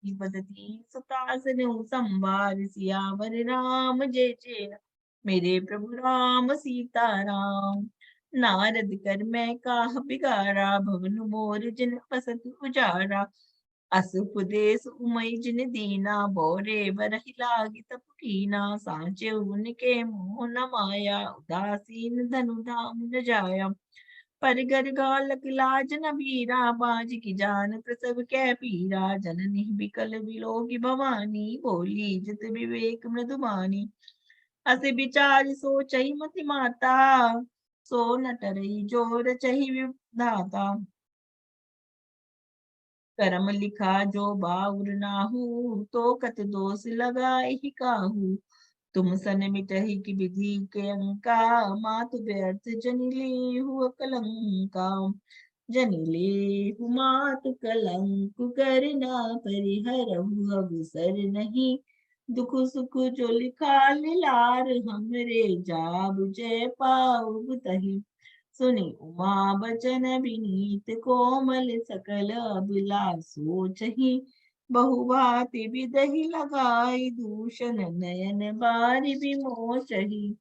बदती सुतासन संभार। सियावर राम जय जय राम। मेरे प्रभु राम सीताराम। नारद कर मैं काह बिगारा, भवन मोर जिन बसत उजारा। अस उपदेश उमय जिन दीना, बोरे बरहि लागी तप कीना। सांचे उनके मोह न माया, उदासीन धनु धाम न जाया। पर गर गालक लाज न बीरा, बाज की जान प्रसव कै पीरा। जननी बिकल बिलोकी भवानी, बोली जित विवेक मृदुबानी। अस विचार सोचहि मति माता, सो न टरई जोर चहि विधाता। करम लिखा जो बाउर नाहू, तो कत दोष लगाए ही काहू। तुम सन मिटहि की विधि के अंका, मातु व्यर्थ जनि लेहु कलंका। जनि लेहु मातु कलंक, करना परिहरहु अवसर नहीं। दुख सुख जो लिखा लार, हमरे जाब जय पाऊ तही। सुनी उमा बचन विनीत, कोमल सकल अभिलाषो चही। बहुभांति विदहि लगाई, दूषण नयन बारि विमोचहि।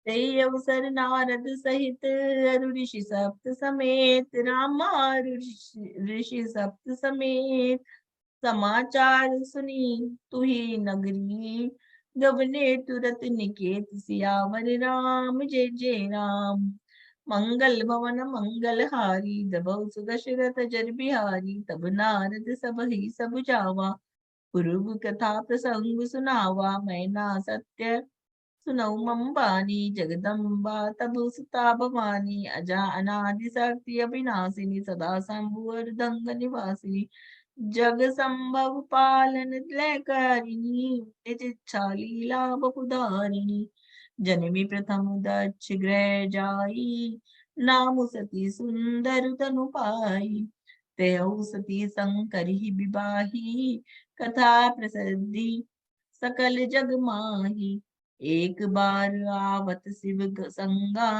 ते अवसर नारद सहित अरु ऋषि सप्त समेत, रामा अरु ऋषि सप्त समेत, समाचार सुनी तुही नगरी। गबने तुरत निकेत, सियावर राम जय जय राम। मंगल भवन मंगल हारी, दबौ सुदशरथ जर बिहारी। तब नारद सब ही सब जावा, पूर्व कथा प्रसंग सुनावा। मैना सत्य सुनौ मम बानी, जगदम्बा तब सुता भवानी। अजा अनादि शक्ति अविनाशिनी, सदा शंभु अर्धंग निवासिनी। जग संभव पालन लयकारिणी, निज इच्छा लीला बहुधारिणी। जनमी प्रथम दक्ष गृह जाई, नाम सती सुंदर तनु पाई। तेहु सती शंकर ही विवाही, कथा प्रसिद्धि सकल जग माही। एक बार आवत शिव संगा,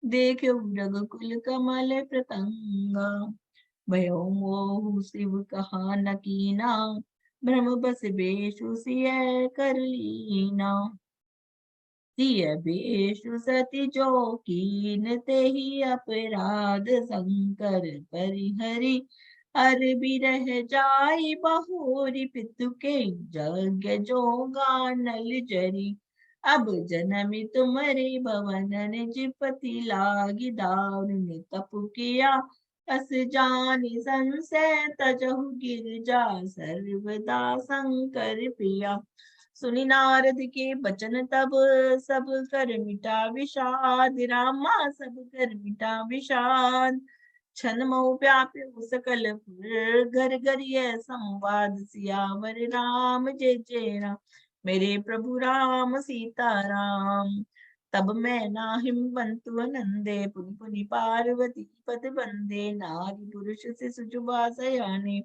देखे रघुकुल कमल प्रतंगा। भयो मोहु शिव कहा न कीना, भ्रम बस बेशु सिय कर लीना। सिय बेशु सति जो कीन, ते ही अपराध शंकर परिहरि। अर बिरह जाई बहुरी, पितु के यज्ञ जो गानल जरी। अब जनमी तुम्हारे भवन, निज पति लागी दारुण तप किया। अस जानि संशय तजहु गिरजा, सर्वदा शंकर पिया। सुनि नारद के बचन तब, सब कर मिटा विषाद। रामा सब कर मिटा विषाद, छन मऊ व्याप्य सकल पुर। घर घर यह संवाद, सियावर राम जय जय राम। मेरे प्रभु राम सीता राम। तब मैं नाहिम बंतु नंदे, पुनि पुनि पार्वती पद बंदे। नारी पुरुष से सुजुबा सयाने,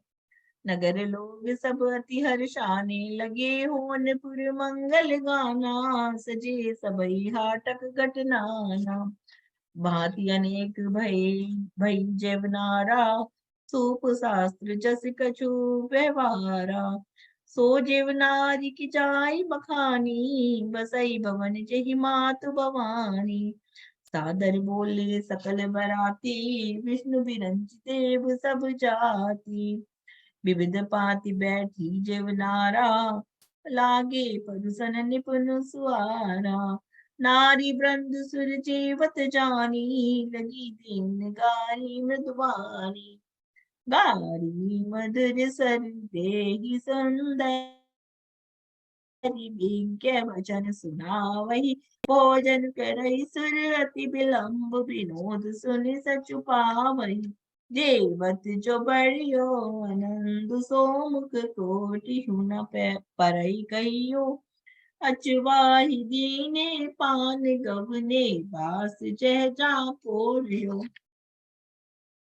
नगर लोग सब अति हर्षाने। लगे होनपुर मंगल गाना, सजे सबई हाटक घटनाना। भांति अनेक भय भई जेवनारा, सूप शास्त्र जस कछु व्यवहारा। सो जेवनारी की जाय बखानी, बसई भवन जहि मातु भवानी। सादर बोले सकल बराती, विष्णु बिरंच देव सब जाति। विविध पाति बैठी जेवनारा, लागे परुसन निपुण सुआरा। नारी बृंद सुर जीवत जानी, लगी दीन गारी मृदुवानी। गारी मधुर सर देहि सुंदर, विज्ञ वचन सुनावही। भोजन करई सुर अति विलंब, विनोद सुनि सचु पावही। जेवत जो बड़ियो आनंद, सो मुख कोटि न परई कहियो। अचवाहि दीने पान गवने, बास जह जा पोरियो।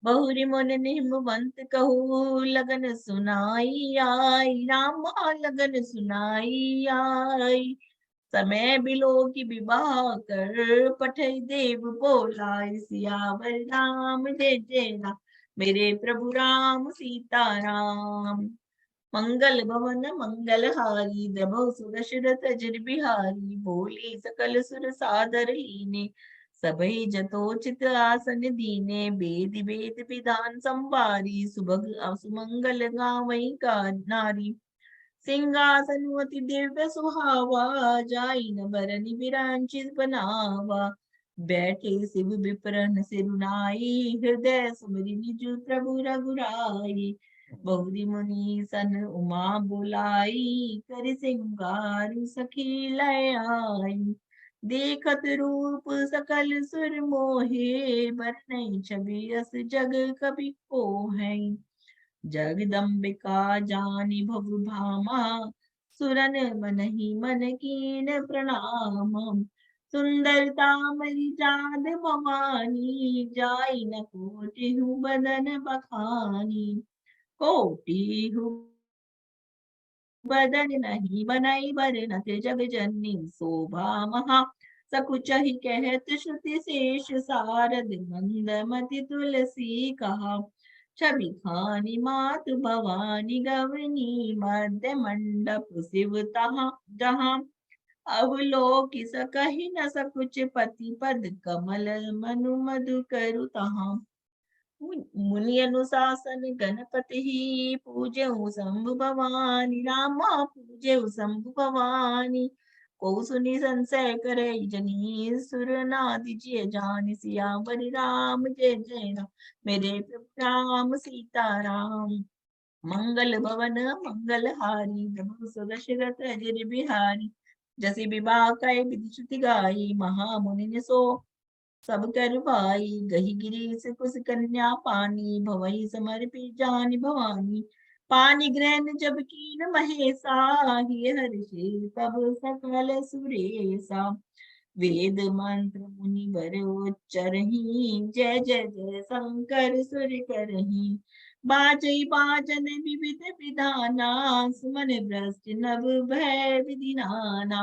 बहुरी मन निमवंत कहू, लगन सुनाई आई। रामा लगन सुनाई आई। समय बिलो की विवाह कर, पठई देव बोलाई। सियावर राम जय जय राम। मेरे प्रभु राम सीता राम। मंगल भवन मंगल हारी, द्रभव सुदशरथ अजर बिहारी। बोली सकल सुर सादर लीने, सबहि जतोचित आसन दीने। वेद वेद विधान संवारी, सुभग सुमंगल गावई का नारी। सिंहासन अति दिव्य सुहावा, जाई न बरनि विरांचित बनावा। बैठे शिव विप्रन सिरुनाई, हृदय सुमरि निज प्रभु रघुराई। बहुरी मुनि सन उमा बोलाई, कर सिंगार सखी लय आई। देखत रूप सकल सुर मोहे, बरनई छवि अस जग कवि कोहै। जगदम्बिका जानी भव भामा, सुरन मनहि मन कीन प्रणाम। सुंदरता मरि जाद भवानी, जाई न कोटिहु बदन बखानी। कोटिहु बदन नहीं बनई, बरनत जग जननी शोभा महा। सकुचहि कहत श्रुति शेष, सारद मंद मति तुलसी कहा। छवि खानी मात भवानी गवनी मध्य मंडप शिव तहाँ जहाँ अवलोक सकहि न सकुच पति पद कमल मनु मधु करु तहाँ मुनि अनुशासन गणपति ही पूज्यऊ शंभु भवानी रामा पूज्यऊ शंभु भवानी को सुनि संशय करे जनी सुर नादि जिय जान सियावर राम जय जय राम मेरे प्रभु राम सीता राम मंगल भवन मंगल हारी प्रभु सुदशरथ अजर बिहारी जसी विवाह कै विधि श्रुति गाई महामुनि ने सो सब कर भाई गही गिरी से कुछ कन्या पानी भवई समर्पी जानी भवानी पानी ग्रहण जब कीन महेशा ही हर्षि तब सकल सुरेशा वेद मंत्र मुनि वर उच्चरही जय जय जय शंकर सुर करही बाजई बाजन विविध विधाना सुमन भ्रष्ट नभ भय विधि नाना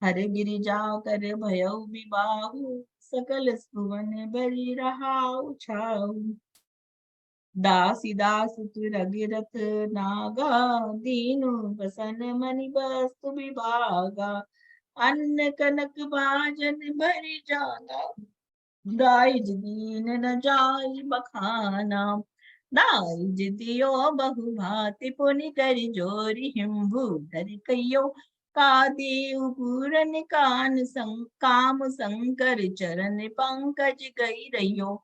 हर गिरिजा कर भयउ विबाहु सकल सुवन बलि रहाउ छाऊ दासी दास तुरगिरथ नागा दीनु बसन मणि वस्तु विभागा अन्न कनक भाजन भरि जाना दाइज दीन न जाई बखाना दाइज दियो बहु भांति पुनि करि जोरी हिम्भु धरि कहियो का देव पूरन कान काम शंकर चरण पंकज गई रहियो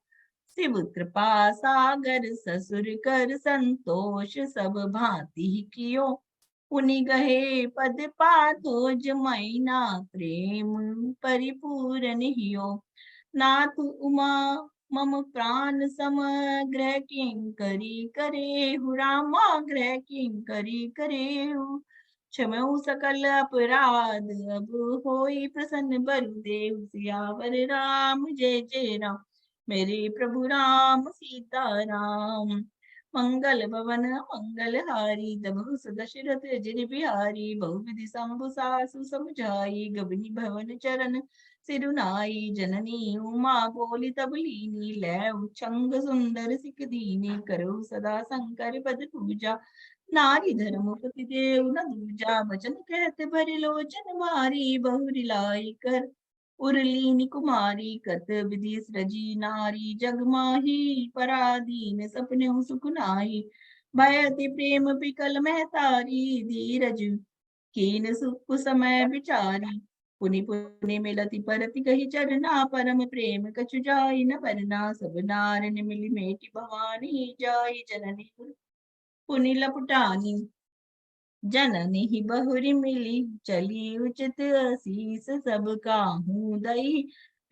शिव कृपा सागर ससुर कर संतोष सब भांति कियो पुनि गहे पद पाथोज मैना प्रेम परिपूर्ण हियो नाथ उमा मम प्राण समग्र किंकरी करे रामा ग्रह किंकरी करे क्षमऊ सकल अपराध अब होई प्रसन्न बलदेव सियावर राम जय जय राम मेरे प्रभु राम सीता राम मंगल भवन मंगल हारी दबहु दशरथ जिन बिहारी बहुविधि शंभु सासु समझाई गबनी भवन चरण सिरुनाई जननी उमा बोली तब लीनी लैव छंग सुंदर सिख दीनी करो सदा शंकर पद पूजा नारी धर्म पति देव न दूजा वचन कहते भरि लोचन मारी बहुरी लाई कर उर्लीन कुमारी कत विधि सृजी नारी जग माही पराधीन सपने सुख नाही भयति प्रेम बिकल महतारी धीरज कीन सुख समय विचारी पुनि पुनि मिलति परति कही चरना परम प्रेम कछु जाई न बरना सब नारन मिली मेटी भवानी जाई जननी पुनि लपटानी जननी ही बहुरी मिली चली उचित असीस सब काहू दई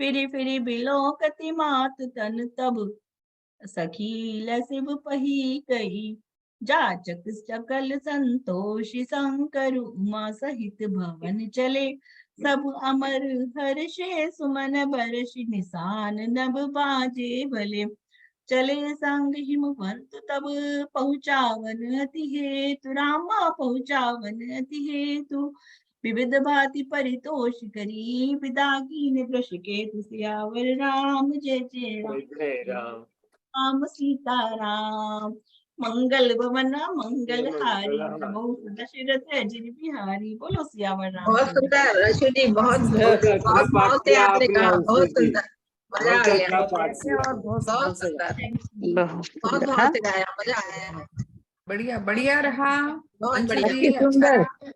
फिरी बिलोकति मात तन तब सखी लसिब पही गई जाचक सकल संतोषी शंकर उमा सहित भवन चले सब अमर हर्षे सुमन बरष निशान नभ बाजे भले चले संग हिमवंत तब पहुँचावन अति हेतु रामा पहुँचावन अति हेतु विविध भांति परितोष करी पिता की ने ब्रश के सियावर राम जय जय राम जय राम राम सीता राम मंगल भवन मंगल हारी मंगल नमो दशरथ अजिर बिहारी बोलो सियावर बहुत रामचंद्र सुंदर रशु जी, बहुत बहुत अच्छा बहुत पाठ भाव से किया आपने आपने कहा, अंशु बहुत जी, सुंदर, मजा बहुत आ गया, अच्छा पाठ ऐसे किया। और बहुत बहुत सुंदर से सुंदर, बहुत बहुत सुंदर। भाव हाँ से गाया, मजा आया है, बढ़िया बढ़िया रहा बहुत अंशु बढ़िया। जी, अति अच्छा सुंदर रहा,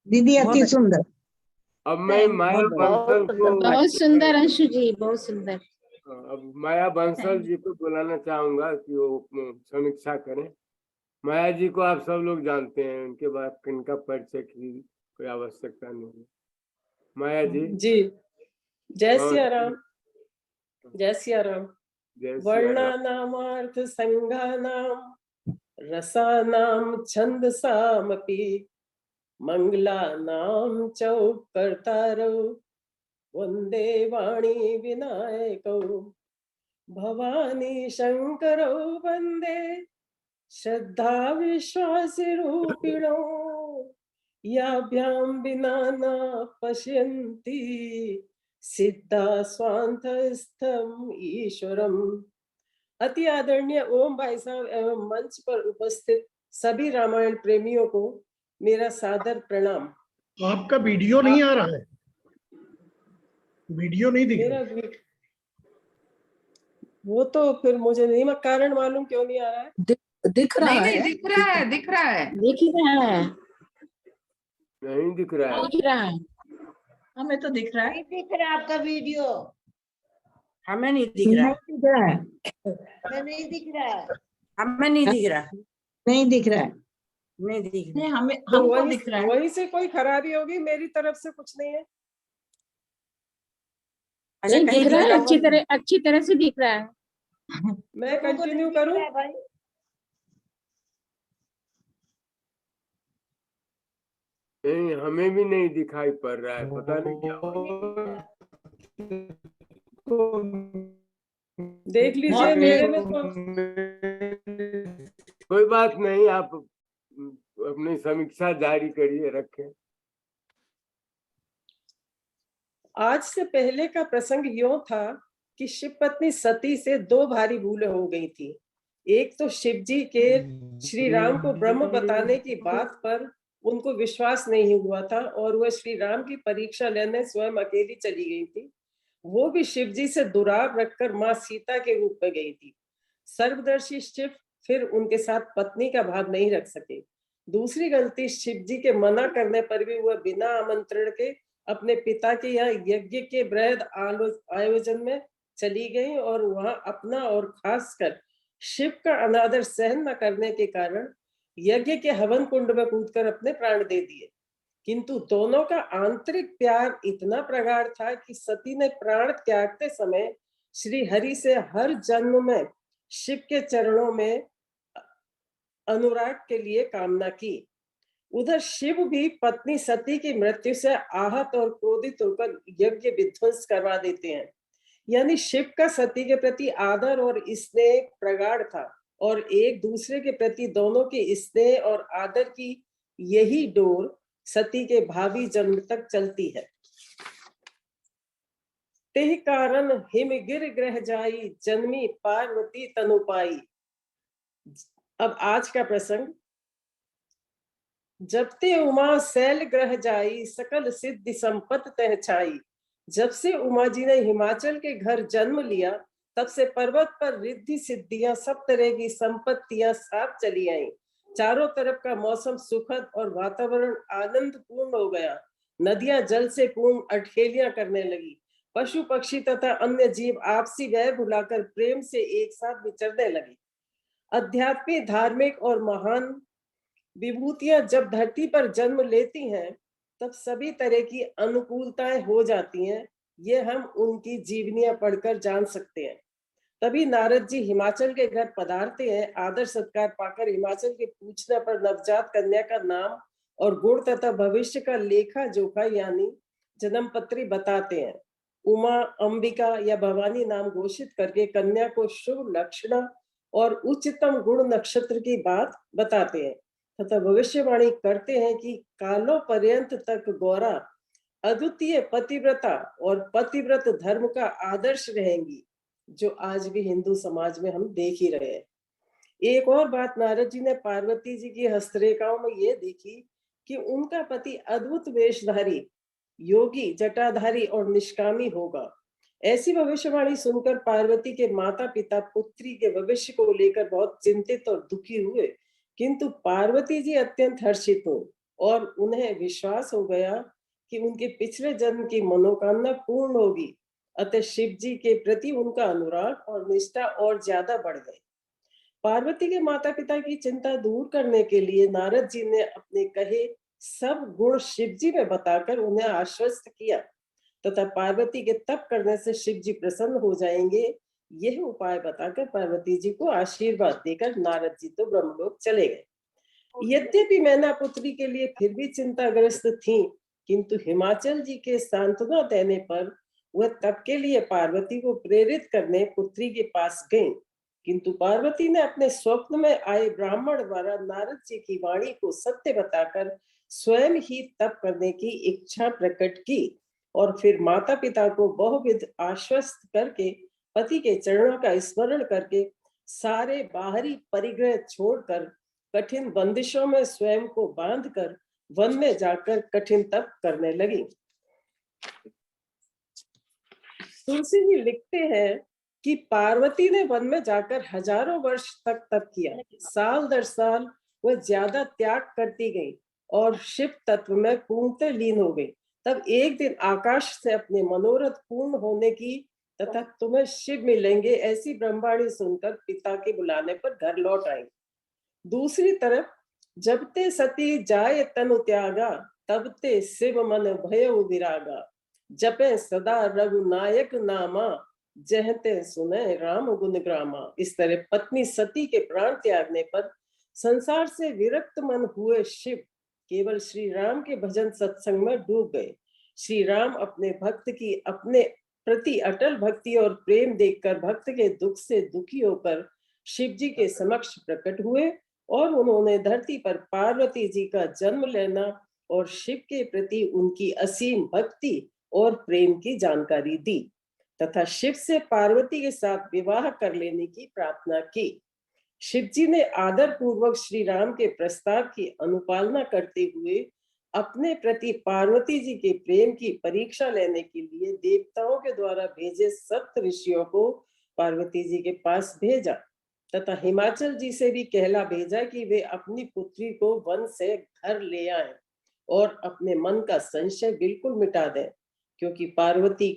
दीदी, बहुत अति अच्छा, सुंदर। अब मैं माया बहुत बहुत बंसल को बहुत सुंदर अंशु जी, बहुत सुंदर। अब माया बंसल जी को बुलाना चाहूंगा कि वो समीक्षा करें। माया जी को आप सब लोग जानते हैं, उनके बाद इनका परिचय की कोई आवश्यकता नहीं है। माया जी जी, जय हाँ, सिया राम, जय सिया राम। जय सिया राम। वर्णानामर्थ संघानाम रसानाम छंदसामपि मंगलानाम चौकर्तारौ वंदे वाणी विनायकौ भवानी शंकरौ वंदे श्रद्धा विश्वासरूपिणौ याभ्यां विना न पश्यन्ति सिद्धा स्वान्तस्थम् ईश्वरम् अति आदरणीय ओम भाई साहब एवं मंच पर उपस्थित सभी रामायण प्रेमियों को मेरा सादर प्रणाम। आपका वीडियो नहीं आ रहा है, वीडियो नहीं दिख मेरा रहा। वो तो फिर मुझे नहीं कारण मालूम क्यों नहीं आ रहा है। दिख रहा नहीं नहीं है, दिख रहा है, दिख रहा है। दिख रहा है, नहीं दिख रहा है। दिख रहा है। हमें तो दिख रहा है। नहीं दिख रहा आपका वीडियो, हमें नहीं दिख रहा, हमें नहीं दिख रहा, हमें नहीं दिख रहा, नहीं दिख रहा है, नहीं दिख रहा। नहीं, हमें तो हमको दिख रहा है। वहीं से कोई खराबी होगी, मेरी तरफ से कुछ नहीं है। नहीं दिख रहा है, अच्छी तरह से दिख रहा है। मैं कंटिन्यू करूं? भाई नहीं, हमें भी नहीं दिखाई पड़ रहा है, पता नहीं क्या हुआ। देख लीजिए मेरे में तो कोई बात नहीं, आप अपनी समीक्षा जारी करिए, रखें। आज से पहले का प्रसंग यूं था कि शिव पत्नी सती से दो भारी भूलें हो गई थी। एक तो शिव जी के श्री राम को ब्रह्म बताने की बात पर उनको विश्वास नहीं हुआ था और वह श्री राम की परीक्षा लेने स्वयं अकेली चली गई थी। वो भी शिव जी से दुराव रखकर माँ सीता के रूप में गई थी। सर्वदर्शी शिव फिर उनके साथ पत्नी का भाव नहीं रख सके। दूसरी गलती, शिव जी के मना करने पर भी वह बिना आमंत्रण के अपने पिता के यहाँ यज्ञ के बृहद आयोजन में चली गई और वहां अपना और खासकर शिव का अनादर सहन न करने के कारण यज्ञ के हवन कुंड में कूदकर अपने प्राण दे दिए। किंतु दोनों का आंतरिक प्यार इतना प्रगाढ़ था कि सती ने प्राण त्यागते समय श्री हरि से हर जन्म में शिव के चरणों में अनुराग के लिए कामना की। उधर शिव भी पत्नी सती की मृत्यु से आहत और क्रोधित होकर यज्ञ विध्वंस करवा देते हैं। यानी शिव का सती के प्रति आदर और स्नेह प्रगाढ़ था और एक दूसरे के प्रति दोनों के स्नेह और आदर की यही डोर सती के भावी जन्म तक चलती है। तेहि कारण हिम गिर ग्रह जाई, जन्मी पार्वती तनु पाई। अब आज का प्रसंग। जब ते उमा शैल ग्रह जाई, सकल सिद्धि संपत्ति तह छाई। जब से उमा जी ने हिमाचल के घर जन्म लिया, तब से पर्वत पर रिद्धि सिद्धियां, सब तरह की संपत्तियां साथ चली आई। चारों तरफ का मौसम सुखद और वातावरण आनंद पूर्ण हो गया। नदियां जल से पूर्ण अठेलियां करने लगी। पशु पक्षी तथा अन्य जीव आपसी वैर भुलाकर प्रेम से एक साथ विचरने लगे। आध्यात्मिक, धार्मिक और महान विभूतियां जब धरती पर जन्म लेती हैं, तब सभी तरह की अनुकूलताएं हो जाती हैं। ये हम उनकी जीवनियां पढ़कर जान सकते हैं। तभी नारद जी हिमाचल के घर पधारते हैं। आदर सत्कार पाकर हिमाचल के पूछने पर नवजात कन्या का नाम और गुण तथा भविष्य का लेखा जोखा यानी जन्म पत्री बताते हैं। उमा, अंबिका या भवानी नाम घोषित करके कन्या को शुभ लक्षण और उच्चतम गुण नक्षत्र की बात बताते हैं तथा भविष्यवाणी करते हैं कि कालों पर्यंत तक गौरा अद्वितीय पतिव्रता और पतिव्रत धर्म का आदर्श रहेंगी, जो आज भी हिंदू समाज में हम देख ही रहे हैं। एक और बात नारद जी ने पार्वती जी की हस्तरेखाओं में ये देखी कि उनका पति अद्भुत वेशधारी, योगी, जटाधारी और निष्कामी होगा। ऐसी भविष्यवाणी सुनकर पार्वती के माता पिता पुत्री के भविष्य को लेकर बहुत चिंतित और दुखी हुए, किंतु पार्वती जी अत्यंत हर्षित हो और उन्हें विश्वास हो गया कि उनके पिछले जन्म की मनोकामना पूर्ण होगी। अतः शिव जी के प्रति उनका अनुराग और निष्ठा और ज्यादा बढ़ गई। पार्वती के माता पिता की चिंता दूर करने के लिए नारद जी ने अपने कहे सब गुण शिव जी में बताकर उन्हें आश्वस्त किया तथा पार्वती के तप करने से शिव जी प्रसन्न हो जाएंगे, यह उपाय बताकर पार्वती जी को आशीर्वाद देकर नारद जी तो ब्रह्मलोक चले गए। यद्यपि मैना पुत्री के लिए फिर भी चिंताग्रस्त थी, किंतु हिमाचल जी के सांत्वना देने पर वह तप के लिए पार्वती को प्रेरित करने पुत्री के पास गईं। किंतु पार्वती ने अपने स्वप्न में आए ब्राह्मण द्वारा नारद जी की वाणी को सत्य बताकर स्वयं ही तप करने की इच्छा प्रकट की और फिर माता पिता को बहुविध आश्वस्त करके पति के चरणों का स्मरण करके सारे बाहरी परिग्रह छोड़कर कठिन बंदिशों में स्वयं को बांधकर वन में जाकर कठिन तप करने लगी। तुलसी जी लिखते हैं कि पार्वती ने वन में जाकर हजारों वर्ष तक तप किया। साल दर साल वह ज्यादा त्याग करती गई और शिव तत्व में पूर्णतः लीन हो गई। तब एक दिन आकाश से अपने मनोरथ पूर्ण होने की तथा तुम्हें शिव मिलेंगे ऐसी ब्रह्मवाणी सुनकर पिता के बुलाने पर घर लौट आई। दूसरी तरफ जब ते सती जाए तनु त्यागा, तब ते शिव मन भयो विरागा। जपे सदा रघुनायक नामा, जहते सुने राम गुण ग्रामा। इस तरह पत्नी सती के प्राण त्यागने पर संसार से विरक्त मन हुए शिव केवल श्री राम के भजन सत्संग में डूब गए। श्री राम अपने भक्त की अपने प्रति अटल भक्ति और प्रेम देखकर भक्त के दुख से दुखी होकर शिव जी के समक्ष प्रकट हुए और उन्होंने धरती पर पार्वती जी का जन्म लेना और शिव के प्रति उनकी असीम भक्ति और प्रेम की जानकारी दी तथा शिव से पार्वती के साथ विवाह कर लेने की प्रार्थना की। शिव जी ने आदर पूर्वक श्री राम के प्रस्ताव की अनुपालना करते हुए अपने प्रति पार्वती जी के प्रेम की परीक्षा लेने के लिए देवताओं के द्वारा भेजे सप्त ऋषियों को पार्वती जी के पास भेजा तथा हिमाचल जी से भी कहला भेजा कि वे अपनी पुत्री को वन से घर ले आए और अपने मन का संशय बिल्कुल मिटा दें, क्योंकि पार्वती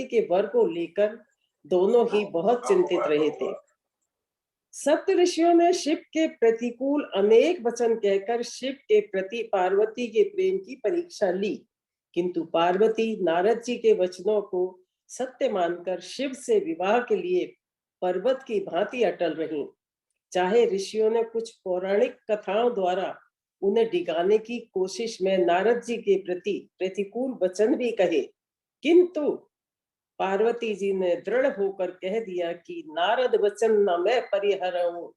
के वर को लेकर दोनों ही बहुत चिंतित रहे थे। सप्त ऋषियों ने शिव के प्रतिकूल अनेक वचन कहकर शिव के प्रति पार्वती के प्रेम की परीक्षा ली, किंतु पार्वती नारद जी के वचनों को सत्य मानकर शिव से विवाह के लिए पर्वत की भांति अटल रही। चाहे ऋषियों ने कुछ पौराणिक कथाओं द्वारा उन्हें डिगाने की कोशिश में नारद जी के प्रति प्रतिकूल वचन भी कहे, किंतु पार्वती जी ने दृढ़ होकर कह दिया कि नारद वचन न मैं परिहरऊं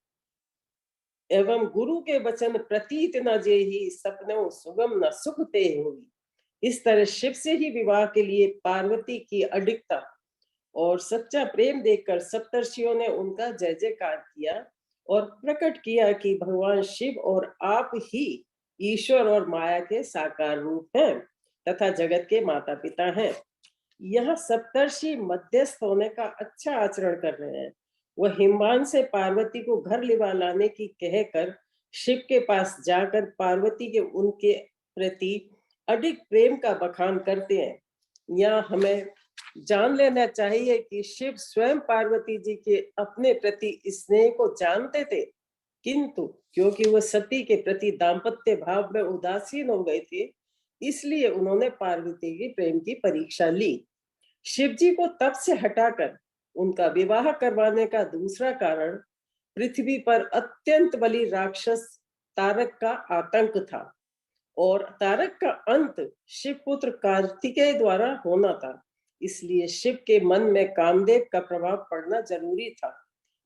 एवं गुरु के वचन प्रतीत न जेहि, सपनों सुगम न सुख ते होई। इस तरह शिव से ही विवाह के लिए पार्वती की अडिगता और सच्चा प्रेम देखकर सप्तर्षियों ने उनका जय जयकार किया और प्रकट किया कि भगवान शिव और आप ही ईश्वर और माया के साकार रूप हैं तथा जगत के माता पिता हैं। यह सप्तर्षि मध्यस्थ होने का अच्छा आचरण कर रहे हैं। वह हिमवान से पार्वती को घर लिवा लाने की कहकर शिव के पास जाकर पार्वती के उनके प्रति अडिग प्रेम का बखान करते हैं। यहाँ हमें जान लेना चाहिए कि शिव स्वयं पार्वती जी के अपने प्रति स्नेह को जानते थे, किंतु क्योंकि वह सती के प्रति दाम्पत्य भाव में उदासीन हो गए थे, इसलिए उन्होंने पार्वती की प्रेम की परीक्षा ली। शिव जी को तप से हटाकर उनका विवाह करवाने का दूसरा कारण पृथ्वी पर अत्यंत बली राक्षस तारक का आतंक था और तारक का अंत शिव पुत्र कार्तिकेय द्वारा होना था। इसलिए शिव के मन में कामदेव का प्रभाव पड़ना जरूरी था।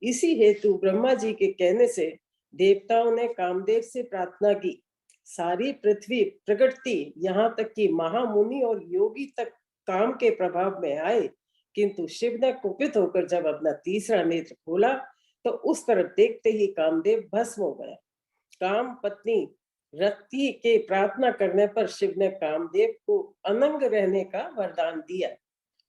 इसी हेतु ब्रह्मा जी के कहने से देवताओं ने कामदेव से प्रार्थना की। सारी पृथ्वी प्रगटती, यहाँ तक कि महामुनि और योगी तक काम के प्रभाव में आए, किंतु शिव ने कुपित होकर जब अपना तीसरा नेत्र खोला तो उस तरफ देखते ही कामदेव भस्म हो गया। काम पत्नी रति के प्रार्थना करने पर शिव ने कामदेव को अनंग रहने का वरदान दिया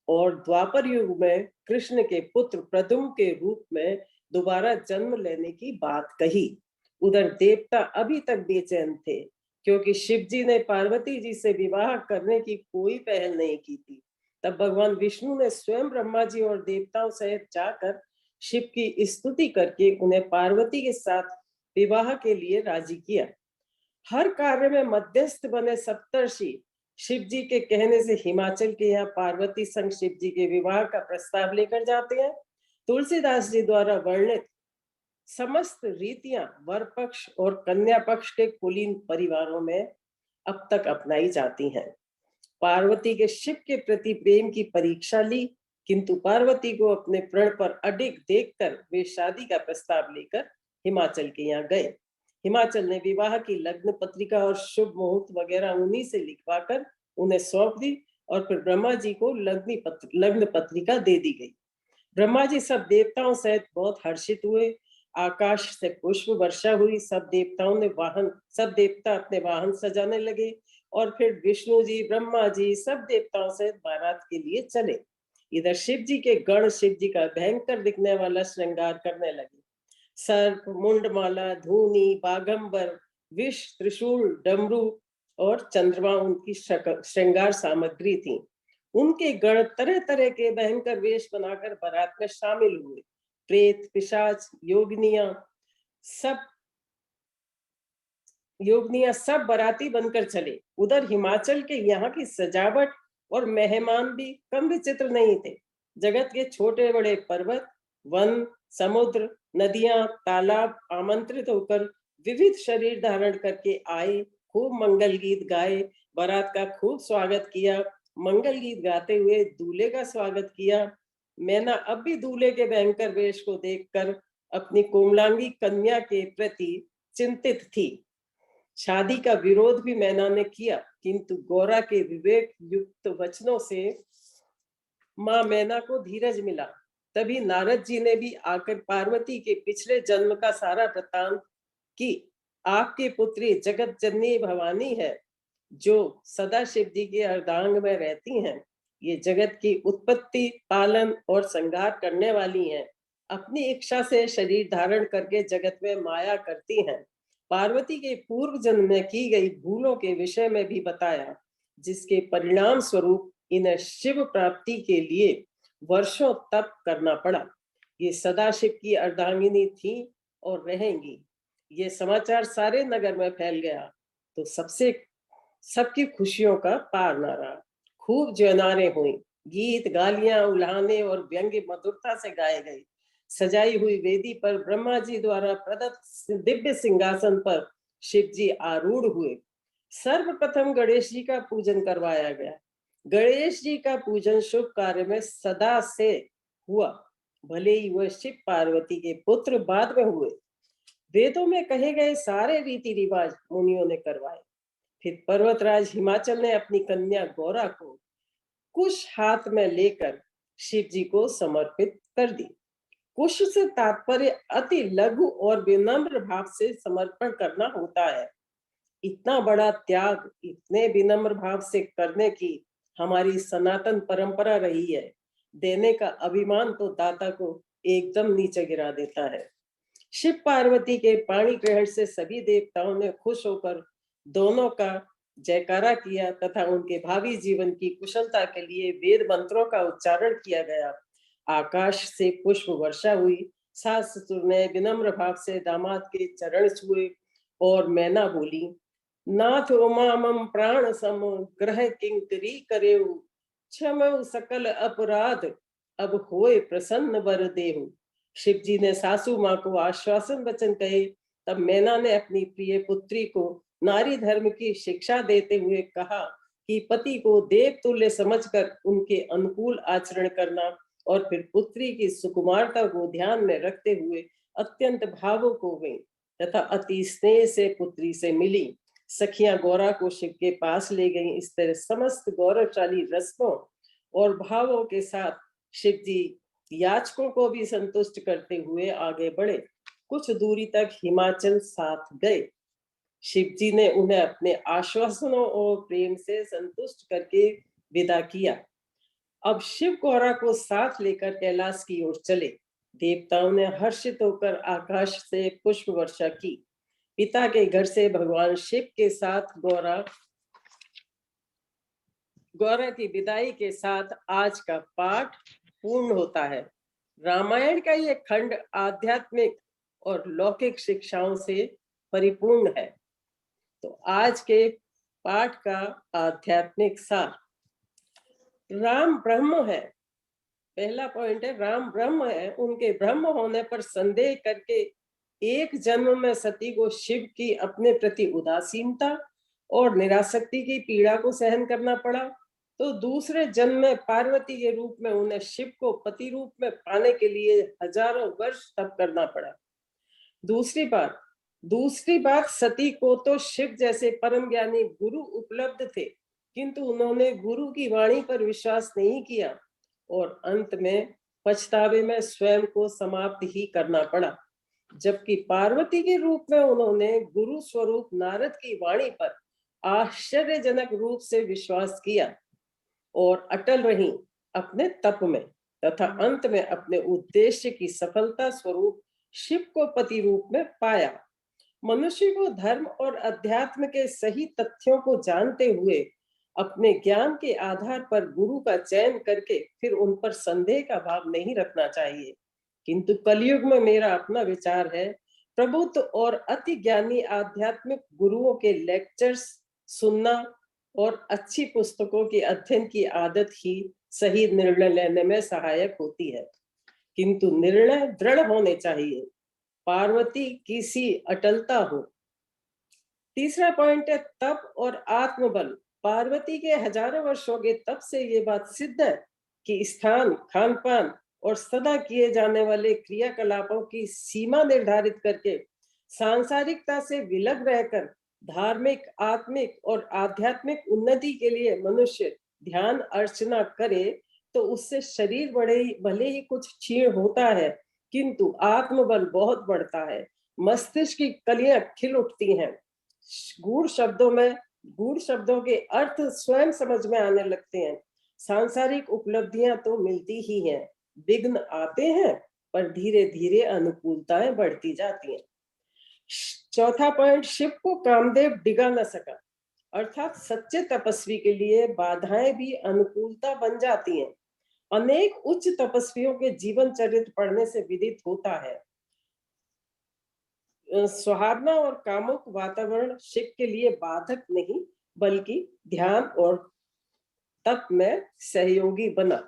और द्वापर युग में कृष्ण के पुत्र प्रद्युम्न के रूप में दोबारा जन्म लेने की बात कही। उधर देवता अभी तक बेचैन थे, क्योंकि शिव जी ने पार्वती जी से विवाह करने की कोई पहल नहीं की थी। तब भगवान विष्णु ने स्वयं ब्रह्मा जी और देवताओं सहित जाकर शिव की स्तुति करके उन्हें पार्वती के साथ विवाह के लिए राजी किया। हर कार्य में मध्यस्थ बने सप्तर्षि शिव जी के कहने से हिमाचल के यहाँ पार्वती संग शिव जी के विवाह का प्रस्ताव लेकर जाते हैं। तुलसीदास जी द्वारा वर्णित समस्त रीतियां वर पक्ष और कन्या पक्ष के कुलीन परिवारों में अब तक अपनाई जाती हैं। पार्वती के शिव के प्रति प्रेम की परीक्षा ली, किंतु पार्वती को अपने प्रण पर अडिग देखकर वे शादी का प्रस्ताव लेकर हिमाचल के यहाँ गए। हिमाचल ने विवाह की लग्न पत्रिका और शुभ मुहूर्त वगैरह उन्हीं से लिखवाकर उन्हें सौंप दी और फिर ब्रह्मा जी को लग्न पत्रिका दे दी गई। ब्रह्मा जी सब देवताओं सहित बहुत हर्षित हुए। आकाश से पुष्प वर्षा हुई। सब देवता अपने वाहन सजाने लगे और फिर विष्णु जी, ब्रह्मा जी सब देवताओं सहित बारात के लिए चले। इधर शिव जी के गण शिव जी का भयंकर दिखने वाला श्रृंगार करने लगे। सर्प, मुंडमाला, धूनी, बागंबर, विष, त्रिशूल, डमरू और चंद्रमा उनकी श्रृंगार सामग्री थी। उनके गण तरह तरह के भयंकर वेश बनाकर बारात में शामिल हुए। प्रेत, पिशाच, योगिनियां सब बाराती बनकर चले। उधर हिमाचल के यहाँ की सजावट और मेहमान भी कम विचित्र नहीं थे। जगत के छोटे बड़े पर्वत, वन, समुद्र, नदियां, तालाब आमंत्रित होकर विविध शरीर धारण करके आए। खूब मंगल गीत गाए, बारात का खूब स्वागत किया। मंगल गीत गाते हुए दूल्हे का स्वागत किया। मैना अब भी दूल्हे के भयंकर वेश को देखकर अपनी कोमलांगी कन्या के प्रति चिंतित थी। शादी का विरोध भी मैना ने किया, किंतु गौरा के विवेक युक्त वचनों से मां मैना को धीरज मिला। तभी नारद जी ने भी आकर पार्वती के पिछले जन्म का सारा वृत्तांत की आपकी पुत्री जगत जननी भवानी है, जो सदा शिव जी के अर्धांग में रहती हैं। ये जगत की उत्पत्ति, पालन और संहार करने वाली हैं। अपनी इच्छा से शरीर धारण करके जगत में माया करती हैं। पार्वती के पूर्व जन्म में की गई भूलों के विषय में भी बताया, जिसके परिणाम स्वरूप इन्हें शिव प्राप्ति के लिए वर्षों तप करना पड़ा। ये सदाशिव की अर्धांगिनी थी और रहेंगी। ये समाचार सारे नगर में फैल गया तो सबकी खुशियों का पार न रहा। खूब जयनारें हुई, गीत, गालियां, उल्हाने और व्यंग्य मधुरता से गाए गए। सजाई हुई वेदी पर ब्रह्मा जी द्वारा प्रदत्त दिव्य सिंहासन पर शिव जी आरूढ़ हुए। सर्वप्रथम गणेश जी का पूजन करवाया गया। गणेश जी का पूजन शुभ कार्य में सदा से हुआ, भले ही वह शिव पार्वती के पुत्र बाद में हुए। वेदों में कहे गए सारे रीति रिवाज मुनियों ने करवाए। फिर पर्वतराज हिमाचल ने अपनी कन्या गौरा को कुश हाथ में लेकर शिव जी को समर्पित कर दी। कुश से तात्पर्य अति लघु और विनम्र भाव से समर्पण करना होता है। इतना बड़ा त्याग इतने विनम्र भाव से करने की हमारी सनातन परंपरा रही है। देने का अभिमान तो दाता को एकदम नीचे गिरा देता है। शिव पार्वती के पाणी ग्रहण से सभी देवताओं ने खुश होकर दोनों का जयकारा किया तथा उनके भावी जीवन की कुशलता के लिए वेद मंत्रों का उच्चारण किया गया। आकाश से पुष्प वर्षा हुई। सास ससुर ने विनम्र भाव से दामाद के चरण छुए और मैना बोली, नाथ उमामम प्राण सम ग्रह किंकरी करेऊ, क्षमऊ सकल अपराध अब होए प्रसन्न वर देहु। शिव जी ने सासू माँ को आश्वासन वचन कहे। तब मैना ने अपनी प्रिय पुत्री को नारी धर्म की शिक्षा देते हुए कहा कि पति को देव तुल्य समझकर उनके अनुकूल आचरण करना और फिर पुत्री की सुकुमारता को ध्यान में रखते हुए अत्यंत भावुक हो गई तथा अति स्नेह से पुत्री से मिली। सखियां गौरा को शिव के पास ले गईं। इस तरह समस्त गौरवशाली रस्मों और भावों के साथ शिव जी याचकों को भी संतुष्ट करते हुए आगे बढ़े। कुछ दूरी तक हिमाचल साथ गए। शिव जी ने उन्हें अपने आश्वासनों और प्रेम से संतुष्ट करके विदा किया। अब शिव गौरा को साथ लेकर कैलाश की ओर चले। देवताओं ने हर्षित होकर आकाश से पुष्प वर्षा की। पिता के घर से भगवान शिव के साथ गौरा की विदाई के साथ आज का पाठ पूर्ण होता है। रामायण का ये खंड आध्यात्मिक और लौकिक शिक्षाओं से परिपूर्ण है। तो आज के पाठ का आध्यात्मिक सार, राम ब्रह्म है। पहला पॉइंट है, राम ब्रह्म है। उनके ब्रह्म होने पर संदेह करके एक जन्म में सती को शिव की अपने प्रति उदासीनता और निरासक्ति की पीड़ा को सहन करना पड़ा, तो दूसरे जन्म में पार्वती के रूप में उन्हें शिव को पति रूप में पाने के लिए हजारों वर्ष तप करना पड़ा। दूसरी बात, सती को तो शिव जैसे परम ज्ञानी गुरु उपलब्ध थे, किंतु उन्होंने गुरु की वाणी पर विश्वास नहीं किया और अंत में पछतावे में स्वयं को समाप्त ही करना पड़ा। जबकि पार्वती के रूप में उन्होंने गुरु स्वरूप नारद की वाणी पर आश्चर्यजनक रूप से विश्वास किया और अटल रही अपने तप में, तथा अंत में अपने उद्देश्य की सफलता स्वरूप शिव को पति रूप में पाया। मनुष्य को धर्म और अध्यात्म के सही तथ्यों को जानते हुए अपने ज्ञान के आधार पर गुरु का चयन करके फिर उन पर संदेह का भाव नहीं रखना चाहिए। किंतु कलयुग में मेरा अपना विचार है, प्रबुद्ध और अति ज्ञानी आध्यात्मिक गुरुओं के लेक्चर्स सुनना और अच्छी पुस्तकों के अध्ययन की आदत ही सही निर्णय लेने में सहायक होती है, किंतु निर्णय दृढ़ होने चाहिए, पार्वती की सी अटलता हो। तीसरा पॉइंट है तप और आत्मबल। पार्वती के हजारों वर्षों के तप से ये बात सिद्ध है कि स्थान, खान पान और सदा किए जाने वाले क्रियाकलापों की सीमा निर्धारित करके सांसारिकता से विलग रहकर धार्मिक, आत्मिक और आध्यात्मिक उन्नति के लिए मनुष्य ध्यान अर्चना करे तो उससे शरीर भले ही कुछ क्षीण होता है, किंतु आत्मबल बहुत बढ़ता है, मस्तिष्क की कलियां खिल उठती हैं, गूढ़ शब्दों के अर्थ स्वयं समझ में आने लगते हैं, सांसारिक उपलब्धियां तो मिलती ही हैं, विघ्न आते हैं पर धीरे धीरे अनुकूलताएं बढ़ती जाती हैं। चौथा पॉइंट, शिव को कामदेव डिगा न सका, अर्थात सच्चे तपस्वी के लिए बाधाएं भी अनुकूलता बन जाती हैं। अनेक उच्च तपस्वियों के जीवन चरित्र पढ़ने से विदित होता है सुहावना और कामुक वातावरण शिव के लिए बाधक नहीं बल्कि ध्यान और तप में सहयोगी बना।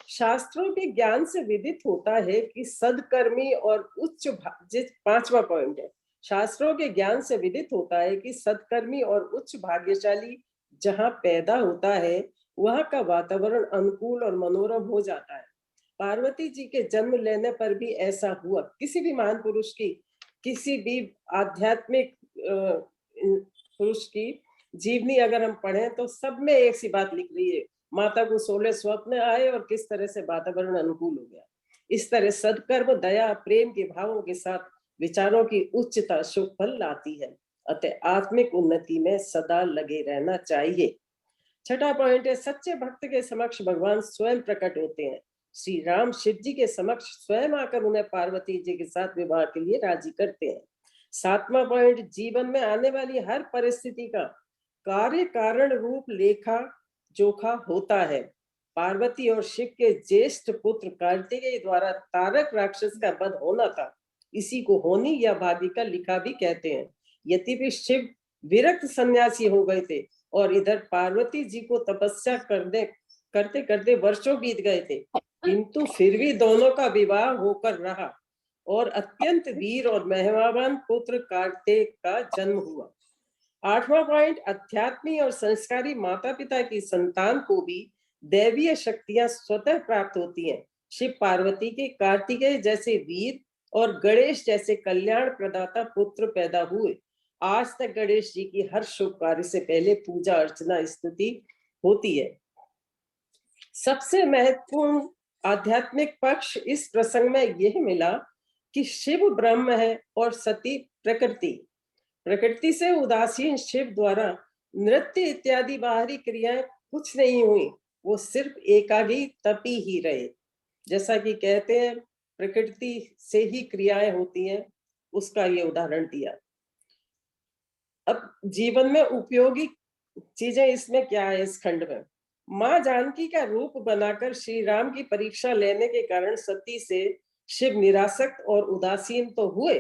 शास्त्रों के ज्ञान से विदित होता है कि सदकर्मी और पांचवा पॉइंट है, शास्त्रों के ज्ञान से विदित होता है कि सदकर्मी और उच्च भाग्यशाली जहाँ पैदा होता है वहाँ का वातावरण अनुकूल और मनोरम हो जाता है। पार्वती जी के जन्म लेने पर भी ऐसा हुआ। किसी भी महान पुरुष की, किसी भी आध्यात्मिक पुरुष की जीवनी अगर हम पढ़ें तो सब में एक सी बात लिख रही है, माता को 16 स्वप्न आए और किस तरह से वातावरण अनुकूल हो गया। इस तरह सदकर्म, दया, प्रेम के भावों के साथ विचारों की उच्चता शुभ फल लाती है, अतः आत्मिक उन्नति में सदा लगे रहना चाहिए। छठा पॉइंट है, सच्चे भक्त के समक्ष भगवान स्वयं प्रकट होते हैं। श्री राम शिव जी के समक्ष स्वयं आकर उन्हें पार्वती जी के साथ विवाह के लिए राजी करते हैं। सातवां पॉइंट, जीवन में आने वाली हर परिस्थिति का कार्य कारण रूप लेखा जोखा होता है। पार्वती और शिव के ज्येष्ठ पुत्र कार्तिकेय द्वारा तारक राक्षस का वध होना था, इसी को होनी या भाग्य का लिखा भी कहते हैं। यद्यपि शिव विरक्त सन्यासी हो गए थे और इधर पार्वती जी को तपस्या करते करते वर्षों बीत गए थे, किंतु फिर भी दोनों का विवाह होकर रहा और अत्यंत वीर और महिमावान पुत्र कार्तिक का जन्म हुआ। आठवां पॉइंट, अध्यात्मी और संस्कारी माता पिता की संतान को भी दैवीय शक्तियां स्वतः प्राप्त होती हैं। शिव पार्वती के कार्तिकेय जैसे वीर और गणेश जैसे कल्याण प्रदाता पुत्र पैदा हुए। आज तक गणेश जी की हर शुभ कार्य से पहले पूजा अर्चना स्तुति होती है। सबसे महत्वपूर्ण आध्यात्मिक पक्ष इस प्रसंग में यह मिला कि शिव ब्रह्म है और सती प्रकृति। प्रकृति से उदासीन शिव द्वारा नृत्य इत्यादि बाहरी क्रियाएं कुछ नहीं हुई, वो सिर्फ एकागी तपी ही रहे। जैसा कि कहते हैं प्रकृति से ही क्रियाएं होती हैं, उसका ये उदाहरण दिया। अब जीवन में उपयोगी चीजें इसमें क्या है, इस खंड में माँ जानकी का रूप बनाकर श्री राम की परीक्षा लेने के कारण सती से शिव निरासक्त और उदासीन तो हुए,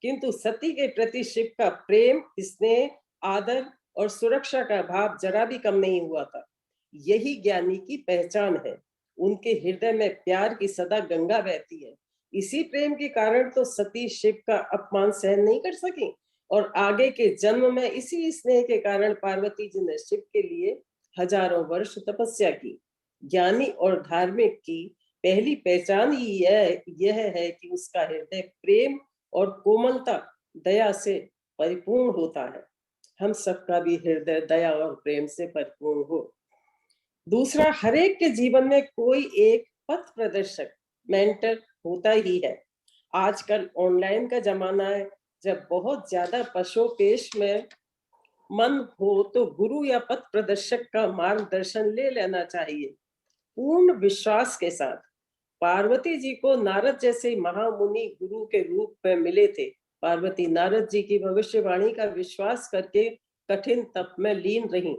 किंतु सती के प्रति शिव का प्रेम, स्नेह, आदर और सुरक्षा का भाव जरा भी कम नहीं हुआ था। यही ज्ञानी की पहचान है। उनके हृदय में प्यार की सदा गंगा बहती है। इसी प्रेम के कारण तो सती शिव का अपमान सहन नहीं कर सकी और आगे के जन्म में इसी स्नेह के कारण पार्वती जी ने शिव के लिए हजारों वर्ष तपस्या की। ज्ञानी और धार्मिक की पहली पहचान ही यह है कि उसका हृदय प्रेम और कोमलता, दया से परिपूर्ण होता है। हम सबका भी हृदय दया और प्रेम से परिपूर्ण हो। दूसरा, हरेक के जीवन में कोई एक पथ प्रदर्शक मेंटर होता ही है। आजकल ऑनलाइन का जमाना है, जब बहुत ज्यादा पशोपेश में मन हो तो गुरु या पथ प्रदर्शक का मार्गदर्शन ले लेना चाहिए। पूर्ण विश्वास के साथ पार्वती जी को नारद जैसे महामुनि गुरु के रूप में मिले थे। पार्वती नारद जी की भविष्यवाणी का विश्वास करके कठिन तप में लीन रही।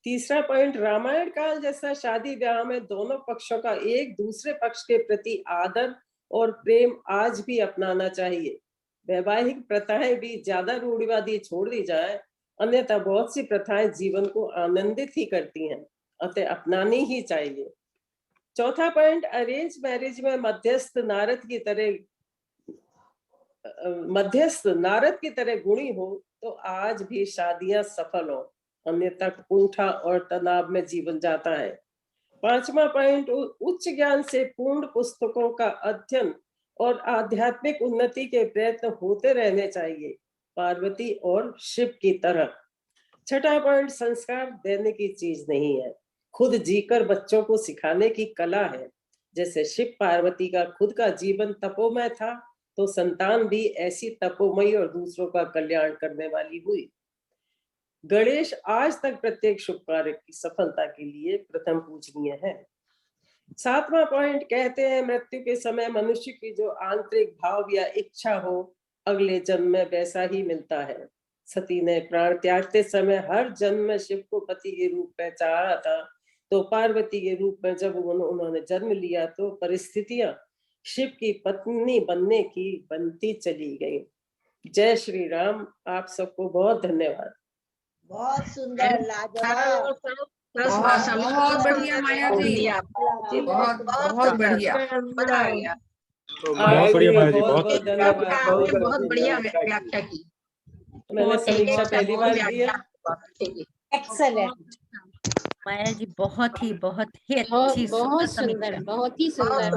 तीसरा पॉइंट, रामायण काल जैसा शादी ब्याह में दोनों पक्षों का एक दूसरे पक्ष के प्रति आदर और प्रेम आज भी अपनाना चाहिए। वैवाहिक प्रथाएं भी ज्यादा रूढ़िवादी छोड़ दी जाए, अन्यथा बहुत सी प्रथाएं जीवन को आनंदित ही करती हैं, अतः अपनानी ही चाहिए। चौथा पॉइंट, अरेंज मैरिज में मध्यस्थ नारद की तरह गुणी हो तो आज भी शादियां सफल हो, अन्यथा कुंठा और तनाव में जीवन जाता है। पांचवा पॉइंट, उच्च ज्ञान से पूर्ण पुस्तकों का अध्ययन और आध्यात्मिक उन्नति के प्रयत्न होते रहने चाहिए, पार्वती और शिव की तरह। छठा पॉइंट, संस्कार देने की चीज नहीं है, खुद जीकर बच्चों को सिखाने की कला है। जैसे शिव पार्वती का खुद का जीवन तपोमय था, तो संतान भी ऐसी तपोमयी और दूसरों का कल्याण करने वाली हुई। गणेश आज तक प्रत्येक शुभ कार्य की सफलता के लिए प्रथम पूजनीय है। सातवां पॉइंट, कहते हैं मृत्यु के समय मनुष्य की जो आंतरिक भाव या इच्छा हो, अगले जन्म में वैसा ही मिलता है। सती ने प्राण त्यागते समय हर जन्म में शिव को पति के रूप में चाहा था, तो पार्वती के रूप में जब उन्होंने जन्म लिया तो परिस्थितियां शिव की पत्नी बनने की बनती चली गई। जय श्री राम। आप सबको बहुत धन्यवाद। बहुत सुंदर, लाजवाब। बहुत बढ़िया माया जी, बहुत बहुत बढ़िया, मजा आ गया। तो बहुत बढ़िया माया जी, बहुत बहुत बहुत धन्यवाद। आपने बहुत बढ़िया व्याख्या की। मैंने समीक्षा पहली बार की है। एक्सेलेंट। माया जी बहुत ही अच्छी बहुत समीक्षा। सुंदर, बहुत ही सुंदर।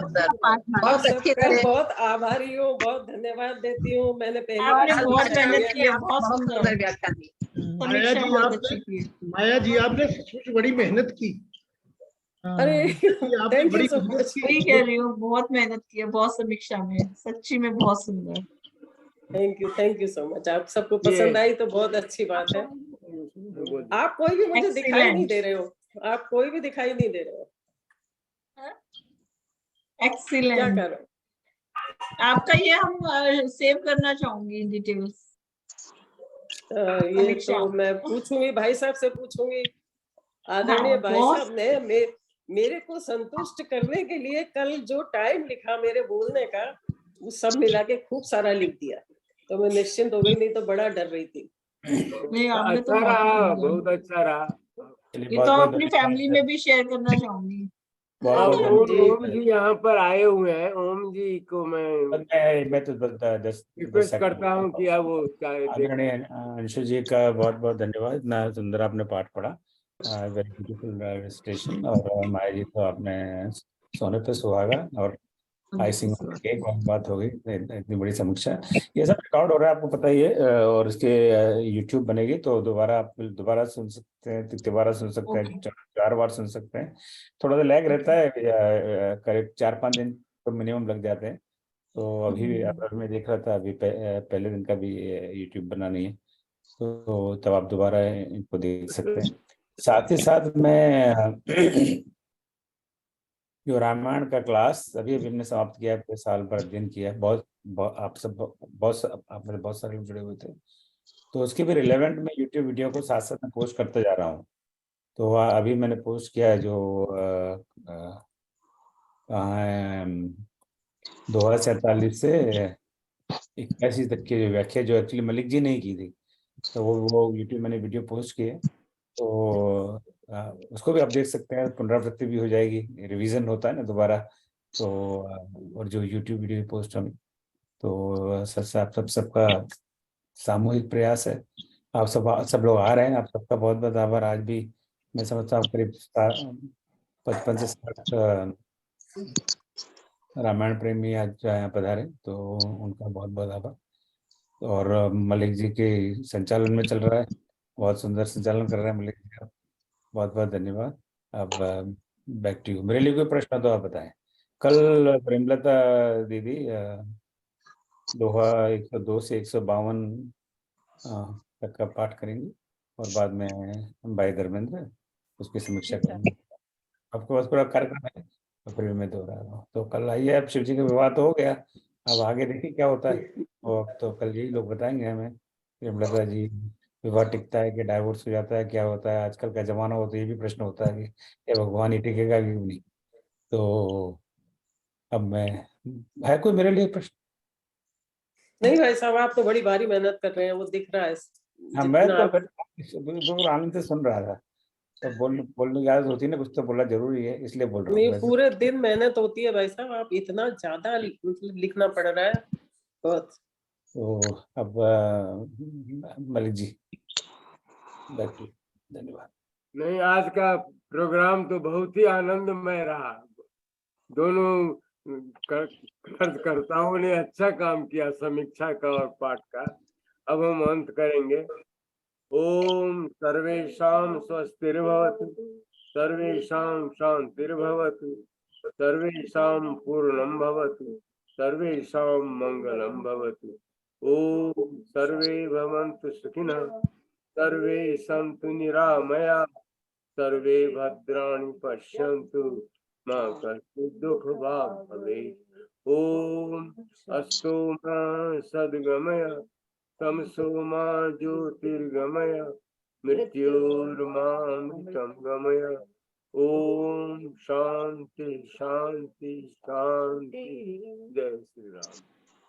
बहुत अच्छे तरह बहुत आभारी हूँ, बहुत धन्यवाद देती हूँ। मैंने पहली बार आपने बहुत समीक्षा मेहनत की की है, बहुत सुंदर व्याख्या दी। समीक्षा, बहुत अच्छी की। माया जी आपने सचमुच बड़ी मेहनत की। अरे आपने थैंक यू बड़ी सो मेहनत मच। की। वही कह रही हूँ, बहुत मेहनत की है, बहुत समीक्षा में, सच्ची में बहुत सुंदर। Thank you so much. आप सबको पसंद आई तो बहुत अच्छी बात है। आप कोई भी मुझे दिखाई नहीं दे रहे हो, आप कोई भी दिखाई नहीं दे रहे हो। क्या एक्सीलेंट। करो? आपका ये हम सेव करना चाहूंगी डिटेल्स। ये तो मैं पूछूंगी, भाई साहब से पूछूंगी। आदरणीय भाई साहब ने मेरे को संतुष्ट करने के लिए कल जो टाइम लिखा मेरे बोलने का, वो सब मिला के खूब सारा लिख दिया, तो मैं निश्चिंत हो गई, नहीं तो बड़ा डर रही थी। नहीं, आपने तो अच्छा रहा, बहुत अच्छा रहा। ये तो अपनी फैमिली में भी शेयर करना चाहूंगी। बहुत ओम जी यहाँ पर आए हुए हैं, ओम जी को मैं तो 10 रिक्वेस्ट करता हूँ कि आप वो आदरणीय अंशु जी का बहुत बहुत धन्यवाद। इतना सुंदर आपने पाठ पढ़ा, वेरी ब्यूटीफुल स्टेशन। और माया जी तो आपने सोने पे सुहागा और आइसिंग केक बात हो गई। इतनी बड़ी समीक्षा, ये सब रिकॉर्ड हो रहा है, आपको पता ही है। और इसके यूट्यूब बनेगी तो दोबारा आप दोबारा सुन सकते हैं, तिबारा सुन सकते हैं, 4 बार सुन सकते हैं। थोड़ा सा लैग रहता है, करीब 4-5 दिन तो मिनिमम लग जाते हैं। तो अभी अगर मैं देख रहा था, अभी पहले दिन का भी यूट्यूब बना नहीं है, तो तब आप दोबारा इनको देख सकते हैं। साथ ही साथ मैं जो रामायण का क्लास अभी अभी हमने समाप्त किया है, पूरे साल भर अध्ययन किया है। आप में बहुत सारे लोग जुड़े हुए थे, तो उसके भी रिलेवेंट मैं यूट्यूब वीडियो को साथ साथ में पोस्ट करते जा रहा हूँ। तो अभी मैंने पोस्ट किया है जो 2047 से 81 तक की व्याख्या, जो एक्चुअली मलिक जी ने की थी, तो वो यूट्यूब मैंने वीडियो पोस्ट किए। तो उसको भी आप देख सकते हैं, पुनरावृत्ति भी हो जाएगी, रिवीजन होता है ना दोबारा। तो और जो यूट्यूब वीडियो पोस्ट हम, तो सबका सामूहिक प्रयास है। आप सब लोग आ रहे हैं, आप सबका बहुत बहुत आभार। आज भी मैं समझता हूँ करीब 55 से 60 रामायण प्रेमी आज यहाँ पधारे, तो उनका बहुत बहुत आभार। और मलिक जी के संचालन में चल रहा है, बहुत सुंदर संचालन कर रहे हैं मलिक जी, बहुत बहुत धन्यवाद। अब बैक टू यू। मेरे लिए कोई प्रश्न तो आप बताएं। कल प्रेमलता दीदी दोहा 102 से 152 तक का पाठ करेंगी और बाद में भाई धर्मेंद्र उसकी समीक्षा करेंगे। आपके पास पूरा कार्यक्रम है अप्रैल में दोहरा रहा हूँ। तो कल आइए। अब शिव जी का विवाह तो हो गया, अब आगे देखिए क्या होता है। वो अब तो कल यही लोग बताएंगे हमें, प्रेमलता जी, विवाह टिकता है कि डाइवोर्स हो जाता है, क्या होता है आजकल का जमाना हो, तो ये भी प्रश्न होता है कि ये भगवान ही टिकेगा कि नहीं। तो अब मैं, है कोई मेरे लिए प्रश्न? नहीं भाई साहब, आप तो बड़ी भारी मेहनत कर रहे हैं, वो दिख रहा है। हाँ, मैं जितना तो आप- बिल्कुल आनंद से सुन रहा था। तो बोलने की आदत होती है ना, कुछ तो बोलना जरूरी है, इसलिए बोल रहा हूँ नहीं, वैसे। पूरे दिन मेहनत होती है भाई साहब, आप इतना ज्यादा मतलब लिखना पड़ रहा है बहुत। तो अब मलिक जी, बैक टू। धन्यवाद। नहीं, आज का प्रोग्राम तो बहुत ही आनंदमय रहा। दोनों कर्ताओं ने अच्छा काम किया, समीक्षा का और पाठ का। अब हम अंत करेंगे। ओम सर्वेषां स्वस्तिर्भवतु, सर्वेषां शांतिर्भवतु, सर्वेषां पूर्णं भवतु, सर्वेषां मंगलं भवतु। ओम सर्वे भवन्तु सुखिनः, सर्वे सन्तु निरामया, सर्वे भद्राणि पश्यन्तु, मा कश्चित् दुःखभाग् भवेत्। ओम अस्तु मा सद्गमय, तमसो मा ज्योतिर्गमय, मृत्योर्मामृतं गमय। ओम शांति शांति शांति। जय श्री राम।